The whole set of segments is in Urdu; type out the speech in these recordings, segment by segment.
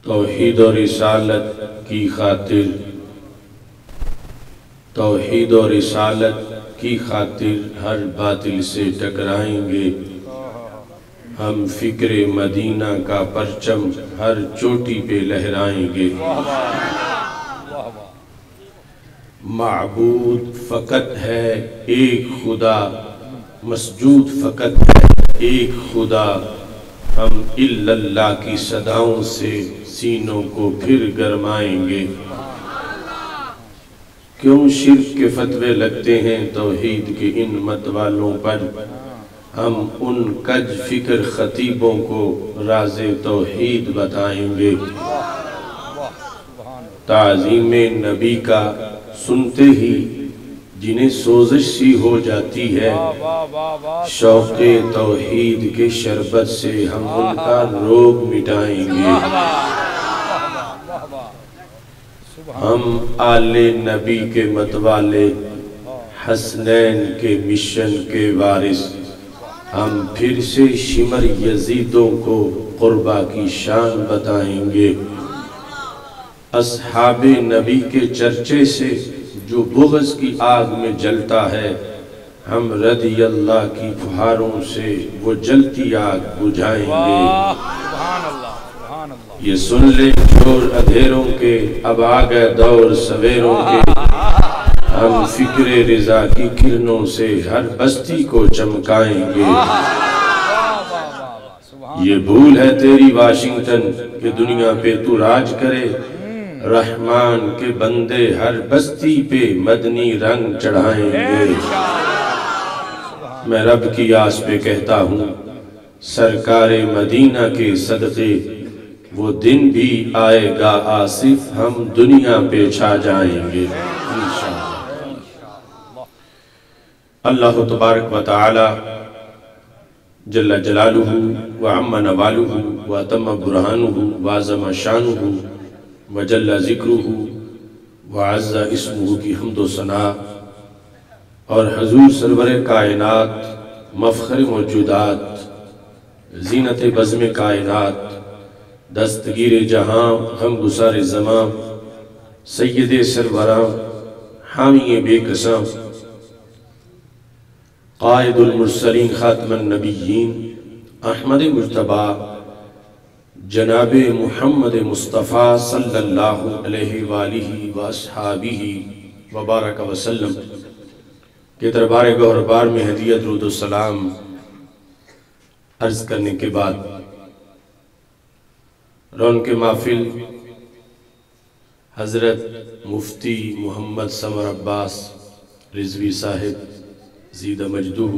توحید و رسالت کی خاطر، توحید و رسالت کی خاطر ہر باطل سے ٹکرائیں گے ہم، فکر مدینہ کا پرچم ہر چوٹی پہ لہرائیں گے۔ معبود فقط ہے ایک خدا، مسجود فقط ہے ایک خدا، ہم الا اللہ کی صداؤں سے سینوں کو پھر گرمائیں گے۔ کیوں شرک کے فتوے لگتے ہیں توحید کے ان مت والوں پر، ہم ان کج فکر خطیبوں کو راز توحید بتائیں گے۔ تعظیم نبی کا سنتے ہی جنہیں سوزش سی ہو جاتی ہے، شوق توحید کے شربت سے ہم ان کا روگ مٹائیں گے۔ ہم آل نبی کے متوالے، حسنین کے مشن کے وارث، ہم پھر سے شمر یزیدوں کو قربہ کی شان بتائیں گے۔ اصحاب نبی کے چرچے سے جو بغض کی آگ میں جلتا ہے، ہم رضی اللہ کی پھواروں سے وہ جلتی آگ بجھائیں گے۔ یہ سن لے چور اندھیروں کے، اب آگئے دور سویروں کے، ہم فکر رضا کی کرنوں سے ہر بستی کو چمکائیں گے۔ یہ بھول ہے تیری واشنگٹن کہ دنیا پہ تو راج کرے، رحمان کے بندے ہر بستی پہ مدنی رنگ چڑھائیں گے۔ میں رب کی آس پہ کہتا ہوں، سرکار مدینہ کے صدقے وہ دن بھی آئے گا آصف، ہم دنیا پہ چھا جائیں گے انشاءاللہ۔ اللہ تبارک و تعالی جل جلالہ وعم نوالہ واتم برہانہ وعظم شانہ وجل ذکرہ وعز اسمہ کی حمد و ثنا، اور حضور سرور کائنات، مفخر موجودات، زینت بزم کائنات، دستگیر جہاں، ہم گسار زمان، سید سروراں، حامی بے قسم، قائد المرسلین، خاتم النبیین، احمد مجتبی، جناب محمد مصطفیٰ صلی اللہ علیہ وآلہ وآصحابہ وبارک وسلم کے دربار گہربار میں ہدیہ درود و سلام عرض کرنے کے بعد، رون کے محفل حضرت مفتی محمد سمر عباس رضوی صاحب زیدہ مجدہ،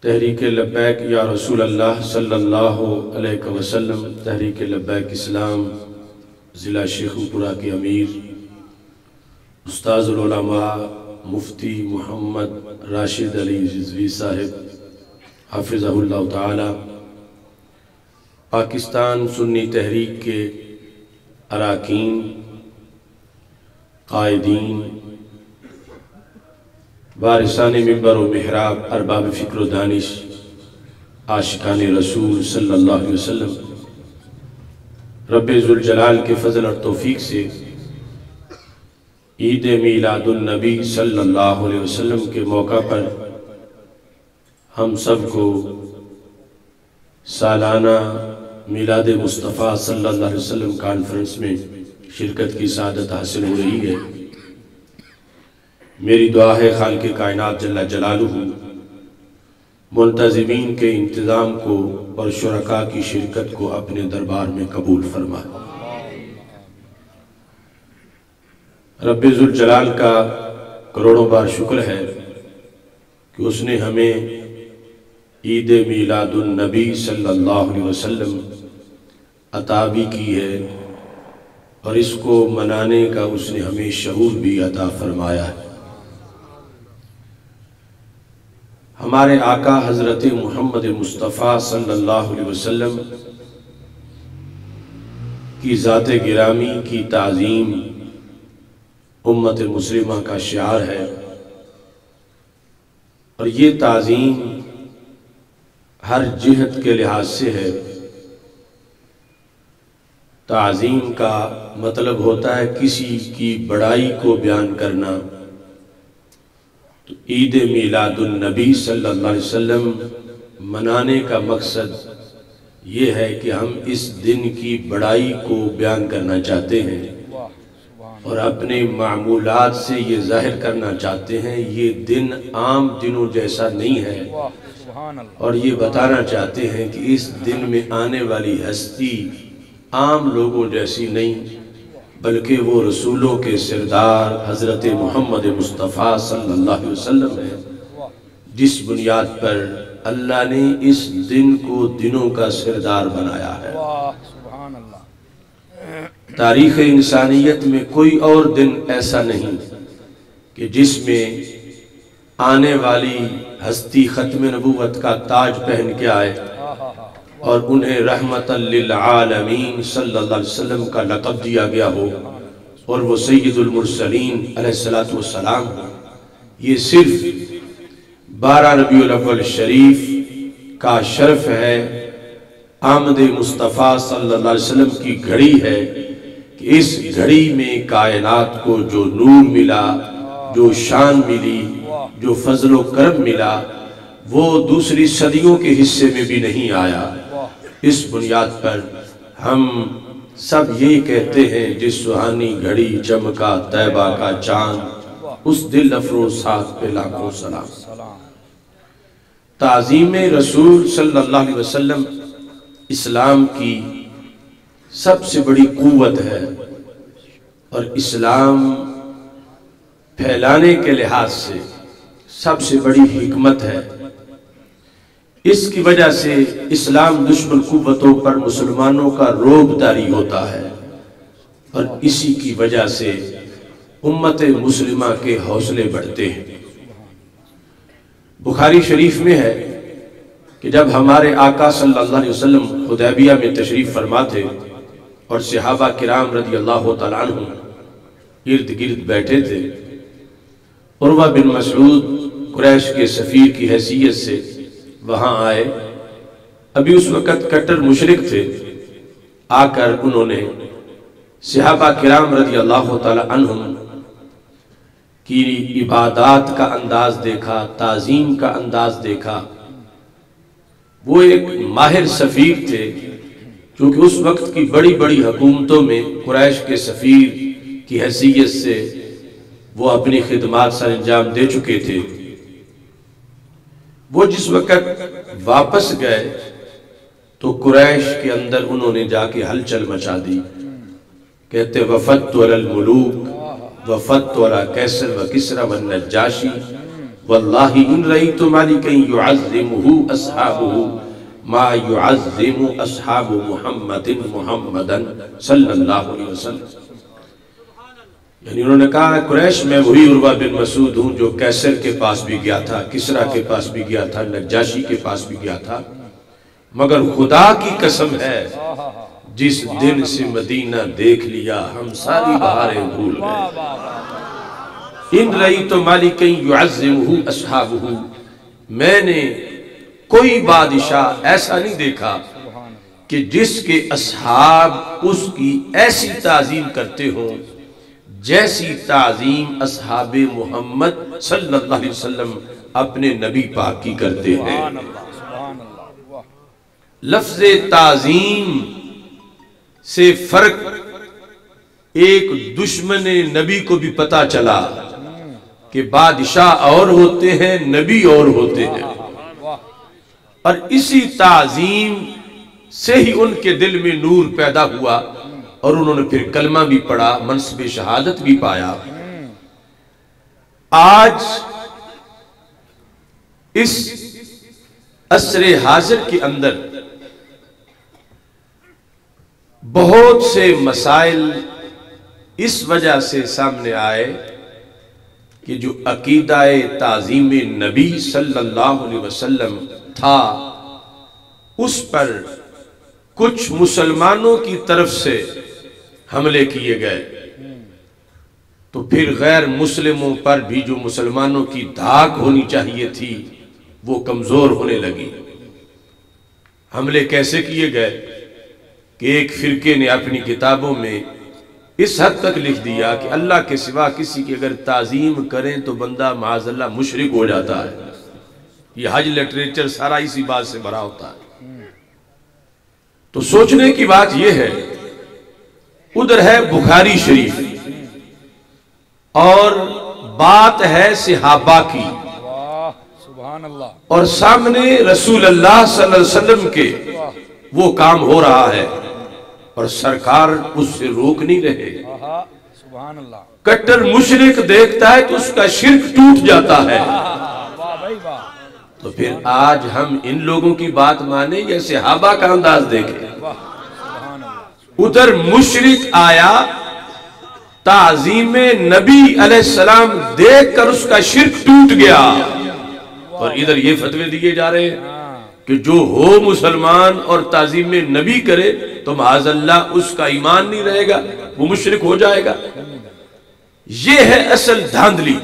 تحریک لبیک یا رسول اللہ صلی اللہ علیہ وسلم، تحریک لبیک اسلام ضلع شیخوپورہ کے امیر استاذ العلماء مفتی محمد راشد علی رضوی صاحب حافظہ اللہ تعالی، پاکستان سنی تحریک کے اراکین، قائدین، وارثان منبر و محراب، ارباب فکر و دانش، عاشقان رسول صلی اللہ علیہ وسلم، رب ذوالجلال کے فضل اور توفیق سے عید میلاد النبی صلی اللہ علیہ وسلم کے موقع پر ہم سب کو سالانہ میلاد مصطفیٰ صلی اللہ علیہ وسلم کانفرنس میں شرکت کی سعادت حاصل ہو رہی ہے۔ میری دعا ہے خالق کائنات جل جلالہ منتظمین کے انتظام کو اور شرکاء کی شرکت کو اپنے دربار میں قبول فرمائے۔ رب ذوالجلال کا کروڑوں بار شکر ہے کہ اس نے ہمیں عید میلاد النبی صلی اللہ علیہ وسلم عطا بھی کی ہے، اور اس کو منانے کا اس نے ہمیں شعور بھی عطا فرمایا ہے۔ ہمارے آقا حضرت محمد مصطفیٰ صلی اللہ علیہ وسلم کی ذات گرامی کی تعظیم امت مسلمہ کا شعار ہے، اور یہ تعظیم ہر جہت کے لحاظ سے ہے۔ تعظیم کا مطلب ہوتا ہے کسی کی بڑائی کو بیان کرنا۔ تو عید میلاد النبی صلی اللہ علیہ وسلم منانے کا مقصد یہ ہے کہ ہم اس دن کی بڑائی کو بیان کرنا چاہتے ہیں اور اپنے معمولات سے یہ ظاہر کرنا چاہتے ہیں یہ دن عام دنوں جیسا نہیں ہے، اور یہ بتانا چاہتے ہیں کہ اس دن میں آنے والی ہستی عام لوگوں جیسی نہیں، بلکہ وہ رسولوں کے سردار حضرت محمد مصطفیٰ صلی اللہ علیہ وسلم ہے، جس بنیاد پر اللہ نے اس دن کو دنوں کا سردار بنایا ہے۔ تاریخ انسانیت میں کوئی اور دن ایسا نہیں کہ جس میں آنے والی ہستی ختم نبوت کا تاج پہن کے آئے اور انہیں رحمت للعالمین صلی اللہ علیہ وسلم کا لقب دیا گیا ہو اور وہ سید المرسلین علیہ السلام ہو۔ یہ صرف 12 ربیع الاول شریف کا شرف ہے، آمد مصطفیٰ صلی اللہ علیہ وسلم کی گھڑی ہے کہ اس گھڑی میں کائنات کو جو نور ملا، جو شان ملی، جو فضل و کرم ملا، وہ دوسری صدیوں کے حصے میں بھی نہیں آیا۔ اس بنیاد پر ہم سب یہی کہتے ہیں جس سہانی گھڑی چمکا طیبہ کا چاند، اس دل افروز ساتھ پہ لاکھوں سلام۔ تعظیم رسول صلی اللہ علیہ وسلم اسلام کی سب سے بڑی قوت ہے اور اسلام پھیلانے کے لحاظ سے سب سے بڑی حکمت ہے۔ اس کی وجہ سے اسلام دشمن قوتوں پر مسلمانوں کا روب داری ہوتا ہے، اور اسی کی وجہ سے امت مسلمہ کے حوصلے بڑھتے ہیں۔ بخاری شریف میں ہے کہ جب ہمارے آقا صلی اللہ علیہ وسلم حدیبیہ میں تشریف فرما تھے اور صحابہ کرام رضی اللہ تعالیٰ عنہ ارد گرد بیٹھے تھے، عروہ بن مسعود قریش کے سفیر کی حیثیت سے وہاں آئے۔ ابھی اس وقت کٹر مشرک تھے، آ کر انہوں نے صحابہ کرام رضی اللہ تعالیٰ عنہ کی عبادات کا انداز دیکھا، تعظیم کا انداز دیکھا۔ وہ ایک ماہر سفیر تھے کیونکہ اس وقت کی بڑی بڑی حکومتوں میں قریش کے سفیر کی حیثیت سے وہ اپنی خدمات سر انجام دے چکے تھے۔ وہ جس وقت واپس گئے تو قریش کے اندر انہوں نے جا کے ہلچل مچا دی، کہتے وفدت علی الملوک وفدت علی کیسر و کسرا والنجاشی واللہ ان رأیت مالکا یعظمہ اصحابہ ما یعظم اصحاب محمد محمدا صلی اللہ علیہ وسلم۔ یعنی انہوں نے کہا قریش میں وہی عروہ بن مسعود ہوں جو کیسر کے پاس بھی گیا تھا، کسرا کے پاس بھی گیا تھا، نجاشی کے پاس بھی گیا تھا، مگر خدا کی قسم ہے جس دن سے مدینہ دیکھ لیا ہم ساری بہاریں بھول گئے۔ ان رأیت مالکا یعظمہ اصحابہ، میں نے کوئی بادشاہ ایسا نہیں دیکھا کہ جس کے اصحاب اس کی ایسی تعظیم کرتے ہوں جیسی تعظیم اصحاب محمد صلی اللہ علیہ وسلم اپنے نبی پاک کی کرتے ہیں۔ لفظ تعظیم سے فرق ایک دشمن نبی کو بھی پتا چلا کہ بادشاہ اور ہوتے ہیں، نبی اور ہوتے ہیں، اور اسی تعظیم سے ہی ان کے دل میں نور پیدا ہوا اور انہوں نے پھر کلمہ بھی پڑھا، منصب شہادت بھی پایا۔ آج اس عصر حاضر کے اندر بہت سے مسائل اس وجہ سے سامنے آئے کہ جو عقیدہ تعظیم نبی صلی اللہ علیہ وسلم تھا اس پر کچھ مسلمانوں کی طرف سے حملے کیے گئے، تو پھر غیر مسلموں پر بھی جو مسلمانوں کی دھاک ہونی چاہیے تھی وہ کمزور ہونے لگی۔ حملے کیسے کیے گئے؟ کہ ایک فرقے نے اپنی کتابوں میں اس حد تک لکھ دیا کہ اللہ کے سوا کسی کی اگر تعظیم کریں تو بندہ معاذ اللہ مشرک ہو جاتا ہے۔ یہ حج لٹریچر سارا اسی بات سے بھرا ہوتا ہے۔ تو سوچنے کی بات یہ ہے، ادھر ہے بخاری شریف اور بات ہے صحابہ کی، سبحان اللہ، اور سامنے رسول اللہ صلی اللہ علیہ وسلم کے وہ کام ہو رہا ہے اور سرکار اس سے روک نہیں رہے۔ سبحان اللہ، کٹر مشرک دیکھتا ہے تو اس کا شرک ٹوٹ جاتا ہے۔ واہ بھائی واہ، تو پھر آج ہم ان لوگوں کی بات مانیں یا صحابہ کا انداز دیکھیں؟ سبحان اللہ، ادھر مشرک آیا، تعظیم نبی علیہ السلام دیکھ کر اس کا شرک ٹوٹ گیا، اور ادھر یہ فتوے دیے جا رہے ہیں کہ جو ہو مسلمان اور تعظیم نبی کرے تو معاذ اللہ اس کا ایمان نہیں رہے گا، وہ مشرک ہو جائے گا۔ یہ ہے اصل دھاندلی،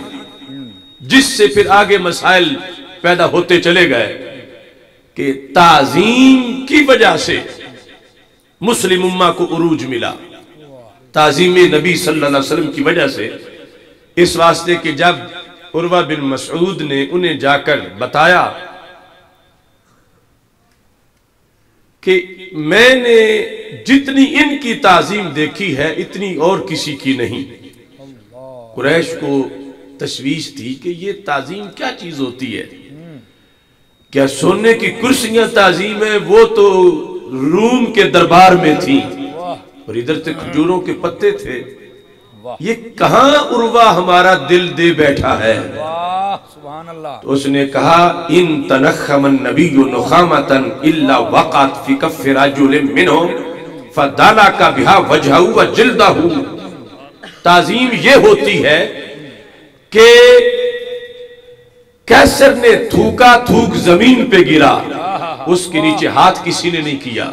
جس سے پھر آگے مسائل پیدا ہوتے چلے گئے کہ تعظیم کی وجہ سے مسلم امہ کو عروج ملا، تعظیم نبی صلی اللہ علیہ وسلم کی وجہ سے، اس واسطے کہ جب عروہ بن مسعود نے انہیں جا کر بتایا کہ میں نے جتنی ان کی تعظیم دیکھی ہے اتنی اور کسی کی نہیں، قریش کو تشویش تھی کہ یہ تعظیم کیا چیز ہوتی ہے، کیا سونے کی کرسیاں تعظیم ہے؟ وہ تو روم کے دربار میں تھیں اور ادھر سے کھجوروں کے پتے تھے، یہ کہاں عروہ ہمارا دل دے بیٹھا ہے؟ سبحان اللہ، تو اس نے کہا ان تنخم النبی نخامتا الا وقعت فی کف رجل منہم فدالک بہا وجہہ وجلدہ۔ تعظیم یہ ہوتی ہے کہ کیسر نے تھوکا، تھوک زمین پہ گرا، اس کے نیچے ہاتھ کسی نے نہیں کیا۔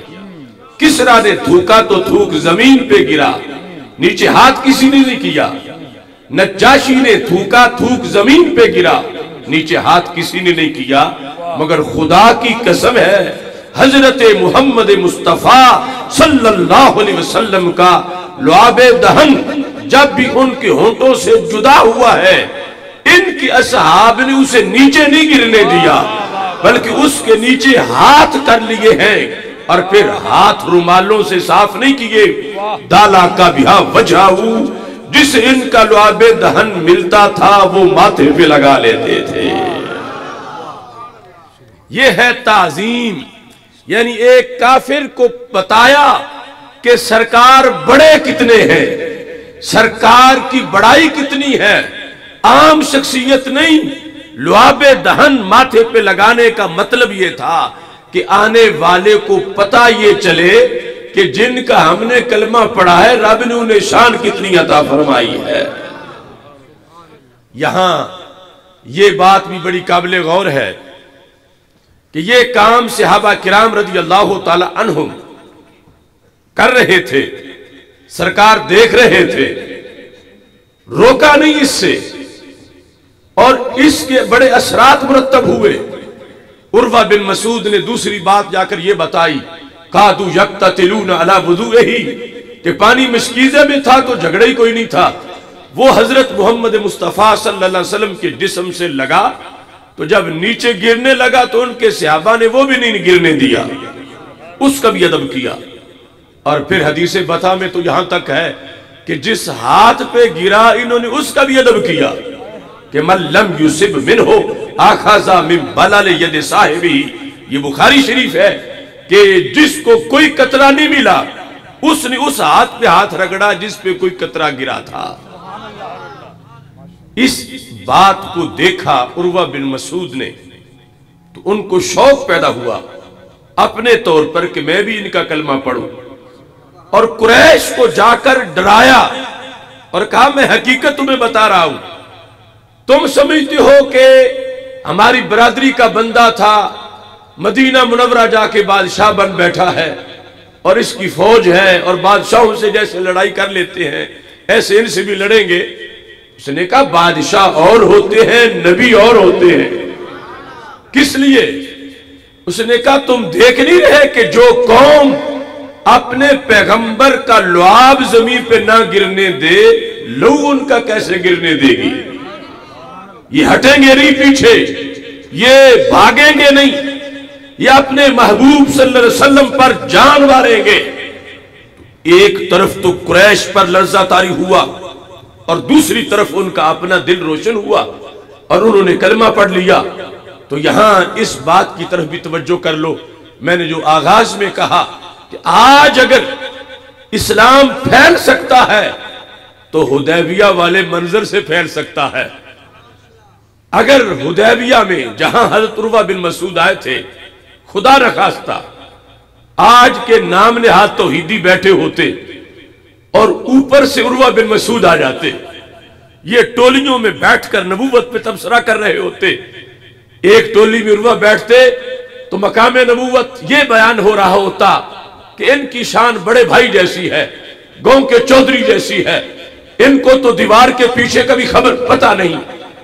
کسرا نے تھوکا تو تھوک زمین پہ گرا، نیچے ہاتھ کسی نے نہیں کیا۔ نجاشی نے تھوکا، تھوک زمین پہ گرا، نیچے ہاتھ کسی نے نہیں کیا، مگر خدا کی قسم ہے حضرت محمد مصطفیٰ صلی اللہ علیہ وسلم کا لعاب دہن جب بھی ان کے ہونٹوں سے جدا ہوا ہے، ان کی اصحاب نے اسے نیچے نہیں گرنے دیا بلکہ اس کے نیچے ہاتھ کر لیے ہیں، اور پھر ہاتھ رومالوں سے صاف نہیں کیے۔ دالا کا بہا وجہ جس ان کا لعاب دہن ملتا تھا وہ ماتھے پہ لگا لیتے تھے۔ یہ ہے تعظیم، یعنی ایک کافر کو بتایا کہ سرکار بڑے کتنے ہیں، سرکار کی بڑائی کتنی ہے، عام شخصیت نہیں۔ لعاب دہن ماتھے پہ لگانے کا مطلب یہ تھا کہ آنے والے کو پتہ یہ چلے کہ جن کا ہم نے کلمہ پڑھا ہے رب نے انہیں شان کتنی عطا فرمائی ہے۔ یہاں یہ بات بھی بڑی قابل غور ہے کہ یہ کام صحابہ کرام رضی اللہ تعالی عنہم کر رہے تھے، سرکار دیکھ رہے تھے، روکا نہیں اس سے، اور اس کے بڑے اثرات مرتب ہوئے۔ عروہ بن مسعود نے دوسری بات جا کر یہ بتائی، قادو یقتتلون علی وضوئہ، کہ پانی مشکیزے میں تھا تو جھگڑا ہی کوئی نہیں تھا، وہ حضرت محمد مصطفیٰ صلی اللہ علیہ وسلم کے جسم سے لگا تو جب نیچے گرنے لگا تو ان کے صحابہ نے وہ بھی نہیں گرنے دیا، اس کا بھی ادب کیا۔ اور پھر حدیث بتا میں تو یہاں تک ہے کہ جس ہاتھ پہ گرا انہوں نے اس کا بھی ادب کیا کہ من لم یصب منہ اخذ من بلل ید صاحبہ۔ یہ بخاری شریف ہے کہ جس کو کوئی قطرہ نہیں ملا اس نے اس ہاتھ پہ ہاتھ رگڑا جس پہ کوئی قطرہ گرا تھا۔ اس بات کو دیکھا عروہ بن مسعود نے تو ان کو شوق پیدا ہوا اپنے طور پر کہ میں بھی ان کا کلمہ پڑھوں، اور قریش کو جا کر ڈرایا اور کہا میں حقیقت تمہیں بتا رہا ہوں، تم سمجھتے ہو کہ ہماری برادری کا بندہ تھا، مدینہ منورہ جا کے بادشاہ بن بیٹھا ہے اور اس کی فوج ہے اور بادشاہوں سے جیسے لڑائی کر لیتے ہیں ایسے ان سے بھی لڑیں گے۔ اس نے کہا بادشاہ اور ہوتے ہیں، نبی اور ہوتے ہیں، کس لیے؟ اس نے کہا تم دیکھ نہیں رہے کہ جو قوم اپنے پیغمبر کا لعاب زمین پہ نہ گرنے دے، لو ان کا کیسے گرنے دے گی؟ یہ ہٹیں گے نہیں پیچھے، یہ بھاگیں گے نہیں، یہ اپنے محبوب صلی اللہ علیہ وسلم پر جان ماریں گے۔ ایک طرف تو قریش پر لرزہ طاری ہوا اور دوسری طرف ان کا اپنا دل روشن ہوا اور انہوں نے کلمہ پڑھ لیا۔ تو یہاں اس بات کی طرف بھی توجہ کر لو، میں نے جو آغاز میں کہا کہ آج اگر اسلام پھیل سکتا ہے تو حدیبیہ والے منظر سے پھیل سکتا ہے۔ اگر حدیبیہ میں جہاں حضرت عروہ بن مسعود آئے تھے، خدا نخواستہ آج کے نام نہاد توحیدی بیٹھے ہوتے اور اوپر سے عروہ بن مسعود آ جاتے، یہ ٹولیوں میں بیٹھ کر نبوت پہ تبصرہ کر رہے ہوتے، ایک ٹولی میں عروہ بیٹھتے تو مقام نبوت یہ بیان ہو رہا ہوتا کہ ان کی شان بڑے بھائی جیسی ہے، گاؤں کے چودھری جیسی ہے، ان کو تو دیوار کے پیچھے کا بھی خبر پتہ نہیں،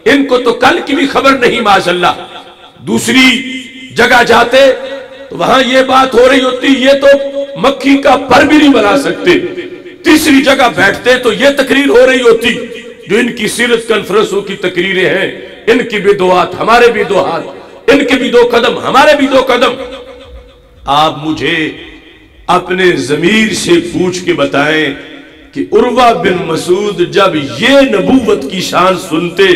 ان کو تو کل کی بھی خبر نہیں معاذاللہ۔ دوسری جگہ جاتے تو وہاں یہ بات ہو رہی ہوتی، یہ تو مکھی کا پر بھی نہیں بنا سکتے۔ تیسری جگہ بیٹھتے تو یہ تقریر ہو رہی ہوتی جو ان کی سیرت کانفرنسوں کی تقریریں ہیں، ان کی بھی دو ہاتھ ہمارے بھی دو ہاتھ، ان کے بھی دو قدم ہمارے بھی دو قدم۔ آپ مجھے اپنے ضمیر سے پوچھ کے بتائیں کہ عروہ بن مسعود جب یہ نبوت کی شان سنتے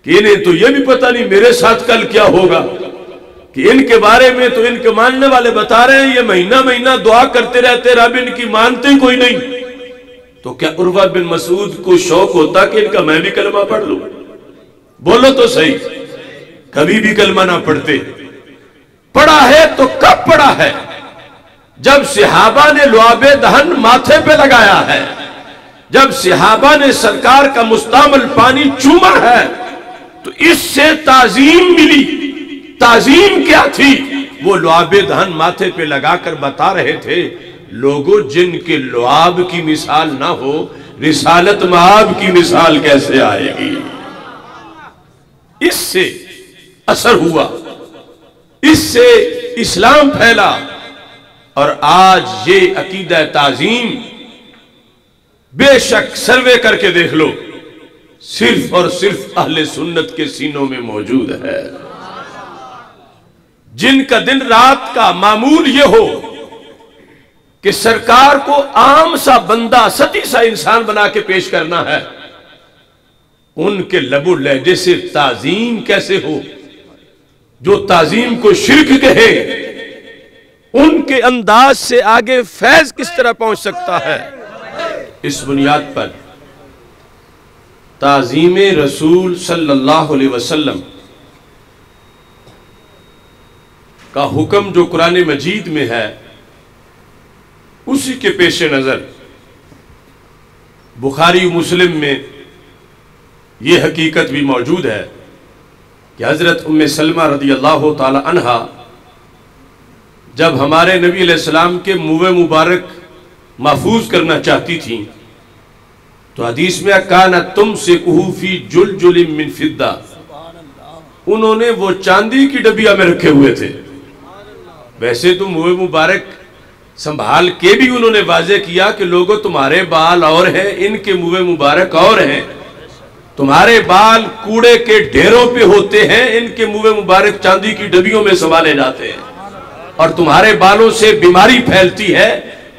کہ انہیں تو یہ بھی پتہ نہیں میرے ساتھ کل کیا ہوگا، کہ ان کے بارے میں تو ان کے ماننے والے بتا رہے ہیں یہ مہینہ مہینہ دعا کرتے رہتے، رب ان کی مانتے کوئی نہیں، تو کیا عروہ بن مسعود کو شوق ہوتا کہ ان کا میں بھی کلمہ پڑھ لوں؟ بولو تو صحیح، کبھی بھی کلمہ نہ پڑھتے۔ پڑھا ہے تو کب پڑھا ہے؟ جب صحابہ نے لعاب دہن ماتھے پہ لگایا ہے، جب صحابہ نے سرکار کا مستعمل پانی چوما ہے تو اس سے تعظیم ملی۔ تعظیم کیا تھی؟ وہ لعاب دہن ماتھے پہ لگا کر بتا رہے تھے لوگوں جن کے لعاب کی مثال نہ ہو، رسالت مآب کی مثال کیسے آئے گی؟ اس سے اثر ہوا، اس سے اسلام پھیلا، اور آج یہ عقیدہ تعظیم بے شک سروے کر کے دیکھ لو صرف اور صرف اہل سنت کے سینوں میں موجود ہے، جن کا دن رات کا معمول یہ ہو کہ سرکار کو عام سا بندہ سطحی سا انسان بنا کے پیش کرنا ہے۔ ان کے لب و لہجے سے تعظیم کیسے ہو؟ جو تعظیم کو شرک کہے ان کے انداز سے آگے فیض کس طرح پہنچ سکتا ہے؟ اس بنیاد پر تعظیم رسول صلی اللہ علیہ وسلم کا حکم جو قرآن مجید میں ہے، اسی کے پیش نظر بخاری مسلم میں یہ حقیقت بھی موجود ہے کہ حضرت ام سلمہ رضی اللہ تعالی عنہا جب ہمارے نبی علیہ السلام کے منہ مبارک محفوظ کرنا چاہتی تھیں تو حدیث میں کانت تمسکہ فی جلجل من فضہ، انہوں نے وہ چاندی کی ڈبیا میں رکھے ہوئے تھے۔ ویسے تو منہ مبارک سنبھال کے بھی انہوں نے واضح کیا کہ لوگوں تمہارے بال اور ہیں، ان کے منہ مبارک اور ہیں، تمہارے بال کوڑے کے ڈھیروں پہ ہوتے ہیں، ان کے منہ مبارک چاندی کی ڈبیوں میں سنبھالے جاتے ہیں، اور تمہارے بالوں سے بیماری پھیلتی ہے،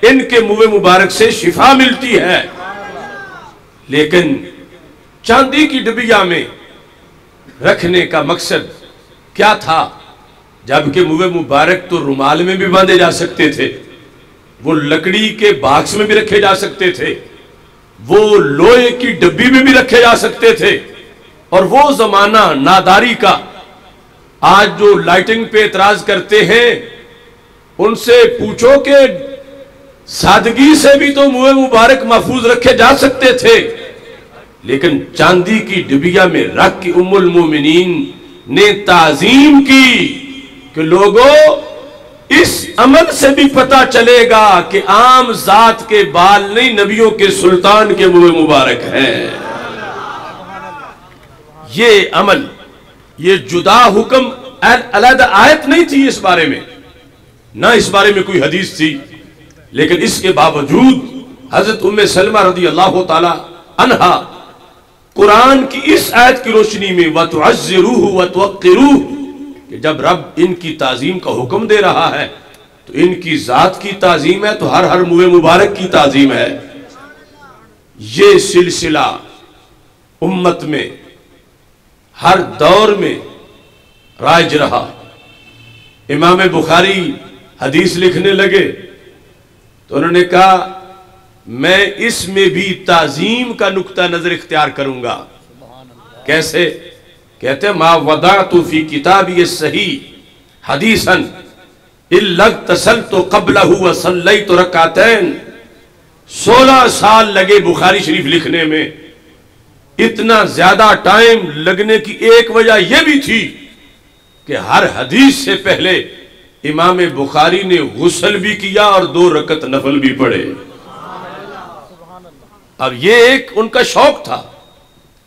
ان کے منہ مبارک سے شفا ملتی ہے۔ لیکن چاندی کی ڈبیا میں رکھنے کا مقصد کیا تھا؟ جبکہ منہ مبارک تو رومال میں بھی باندھے جا سکتے تھے، وہ لکڑی کے باکس میں بھی رکھے جا سکتے تھے، وہ لوہے کی ڈبی میں بھی رکھے جا سکتے تھے، اور وہ زمانہ ناداری کا۔ آج جو لائٹنگ پہ اعتراض کرتے ہیں ان سے پوچھو کہ سادگی سے بھی تو منہ مبارک محفوظ رکھے جا سکتے تھے، لیکن چاندی کی ڈبیا میں رکھ کے ام المومنین نے تعظیم کی کہ لوگوں اس عمل سے بھی پتہ چلے گا کہ عام ذات کے بال نہیں، نبیوں کے سلطان کے منہ مبارک ہیں۔ یہ عمل، یہ جدا حکم علیحدہ آیت نہیں تھی اس بارے میں، نہ اس بارے میں کوئی حدیث تھی لیکن اس کے باوجود حضرت ام سلمہ رضی اللہ تعالی عنہا قرآن کی اس آیت کی روشنی میں وَتُعَزِّرُوهُ وَتُوَقِّرُوهُ کہ جب رب ان کی تعظیم کا حکم دے رہا ہے تو ان کی ذات کی تعظیم ہے تو ہر منہ مبارک کی تعظیم ہے. یہ سلسلہ امت میں ہر دور میں رائج رہا. امام بخاری حدیث لکھنے لگے تو انہوں نے کہا میں اس میں بھی تعظیم کا نقطہ نظر اختیار کروں گا. کیسے؟ کہتے ہیں ما وضعت فی کتابی الصحیح حدیثا الا اغتسلت قبلہ وصلیت رکعتین. 16 سال لگے بخاری شریف لکھنے میں. اتنا زیادہ ٹائم لگنے کی ایک وجہ یہ بھی تھی کہ ہر حدیث سے پہلے امام بخاری نے غسل بھی کیا اور 2 رکعت نفل بھی پڑھے. اب یہ ایک ان کا شوق تھا.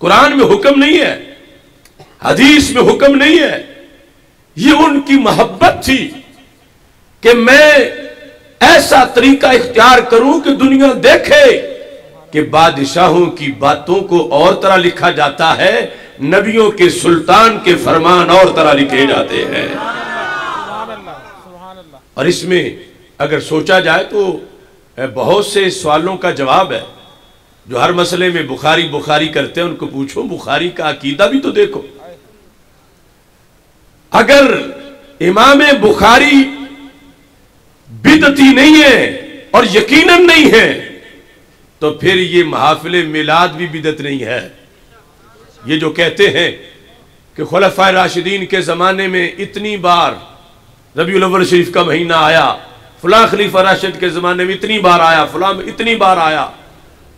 قرآن میں حکم نہیں ہے، حدیث میں حکم نہیں ہے، یہ ان کی محبت تھی کہ میں ایسا طریقہ اختیار کروں کہ دنیا دیکھے کہ بادشاہوں کی باتوں کو اور طرح لکھا جاتا ہے، نبیوں کے سلطان کے فرمان اور طرح لکھے جاتے ہیں. اور اس میں اگر سوچا جائے تو بہت سے سوالوں کا جواب ہے. جو ہر مسئلے میں بخاری بخاری کرتے ہیں ان کو پوچھو بخاری کا عقیدہ بھی تو دیکھو. اگر امام بخاری بدعتی نہیں ہے اور یقیناً نہیں ہے تو پھر یہ محافل میلاد بھی بدعت نہیں ہے. یہ جو کہتے ہیں کہ خلفائے راشدین کے زمانے میں اتنی بار ربیع الاول شریف کا مہینہ آیا، فلاں خلیفہ راشد کے زمانے میں اتنی بار آیا، فلاں میں اتنی بار آیا،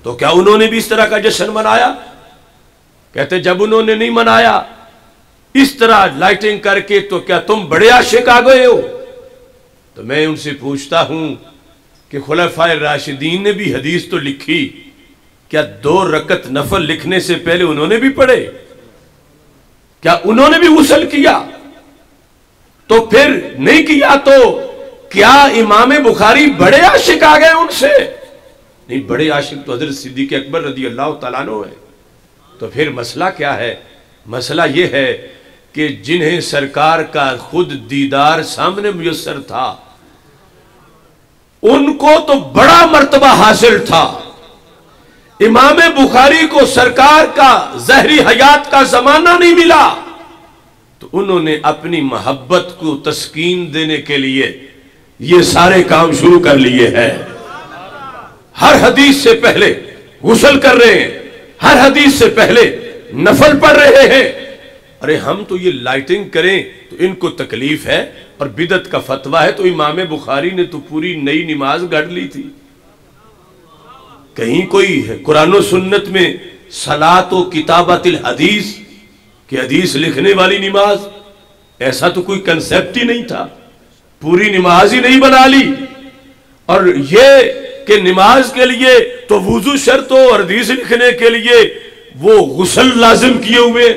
تو کیا انہوں نے بھی اس طرح کا جشن منایا؟ کہتے جب انہوں نے نہیں منایا اس طرح لائٹنگ کر کے تو کیا تم بڑے عاشق آ گئے ہو؟ تو میں ان سے پوچھتا ہوں کہ خلفائے راشدین نے بھی حدیث تو لکھی، کیا 2 رکعت نفل لکھنے سے پہلے انہوں نے بھی پڑھے؟ کیا انہوں نے بھی غسل کیا؟ تو پھر نہیں کیا تو کیا امام بخاری بڑے عاشق آ گئے ان سے؟ نہیں، بڑے عاشق تو حضرت صدیق اکبر رضی اللہ تعالیٰ عنہ ہے. تو پھر مسئلہ کیا ہے؟ مسئلہ یہ ہے کہ جنہیں سرکار کا خود دیدار سامنے میسر تھا ان کو تو بڑا مرتبہ حاصل تھا. امام بخاری کو سرکار کا ظاہری حیات کا زمانہ نہیں ملا تو انہوں نے اپنی محبت کو تسکین دینے کے لیے یہ سارے کام شروع کر لیے ہیں. ہر حدیث سے پہلے غسل کر رہے ہیں، ہر حدیث سے پہلے نفل پڑھ رہے ہیں. ارے ہم تو یہ لائٹنگ کریں تو ان کو تکلیف ہے اور بدعت کا فتویٰ ہے، تو امام بخاری نے تو پوری نئی نماز گھڑ لی تھی. کہیں کوئی ہے قرآن و سنت میں صلاۃ و کتابت الحدیث کہ حدیث لکھنے والی نماز؟ ایسا تو کوئی کنسیپٹ ہی نہیں تھا. پوری نماز ہی نہیں بنا لی. اور یہ کہ نماز کے لیے تو وضو شرط ہو اور حدیث لکھنے کے لیے وہ غسل لازم کیے ہوئے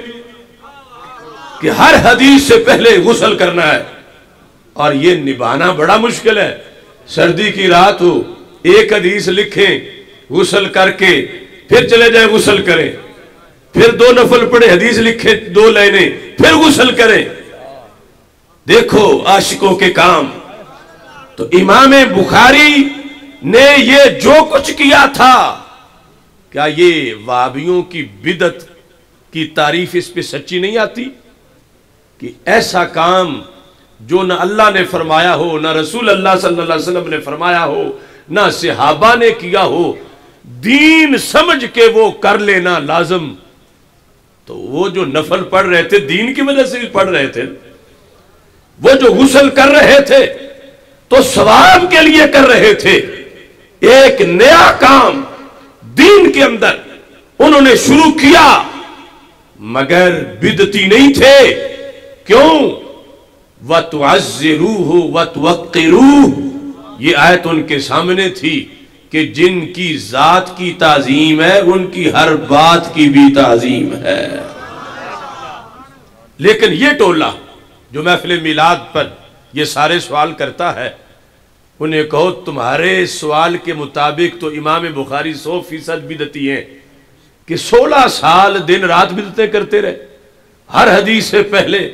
کہ ہر حدیث سے پہلے غسل کرنا ہے. اور یہ نبھانا بڑا مشکل ہے. سردی کی رات ہو، ایک حدیث لکھیں، غسل کر کے پھر چلے جائیں غسل کریں، پھر 2 نفل پڑھے، حدیث لکھیں 2 لائنیں، پھر غسل کریں. دیکھو عاشقوں کے کام. تو امام بخاری نے یہ جو کچھ کیا تھا، کیا یہ وہابیوں کی بدعت کی تعریف اس پہ سچی نہیں آتی کہ ایسا کام جو نہ اللہ نے فرمایا ہو، نہ رسول اللہ صلی اللہ علیہ وسلم نے فرمایا ہو، نہ صحابہ نے کیا ہو، دین سمجھ کے وہ کر لینا لازم. تو وہ جو نفل پڑھ رہے تھے دین کی وجہ سے بھی پڑھ رہے تھے، وہ جو غسل کر رہے تھے تو ثواب کے لیے کر رہے تھے. ایک نیا کام دین کے اندر انہوں نے شروع کیا مگر بدعتی نہیں تھے. کیوں؟ وَتُعَزِّرُوهُ وَتُوَقِّرُوهُ. یہ آیت ان کے سامنے تھی کہ جن کی ذات کی تعظیم ہے ان کی ہر بات کی بھی تعظیم ہے. لیکن یہ ٹولہ جو محفل میلاد پر یہ سارے سوال کرتا ہے، انہیں کہو تمہارے سوال کے مطابق تو امام بخاری 100% بدعتی ہیں کہ 16 سال دن رات بدعتیں کرتے رہے، ہر حدیث سے پہلے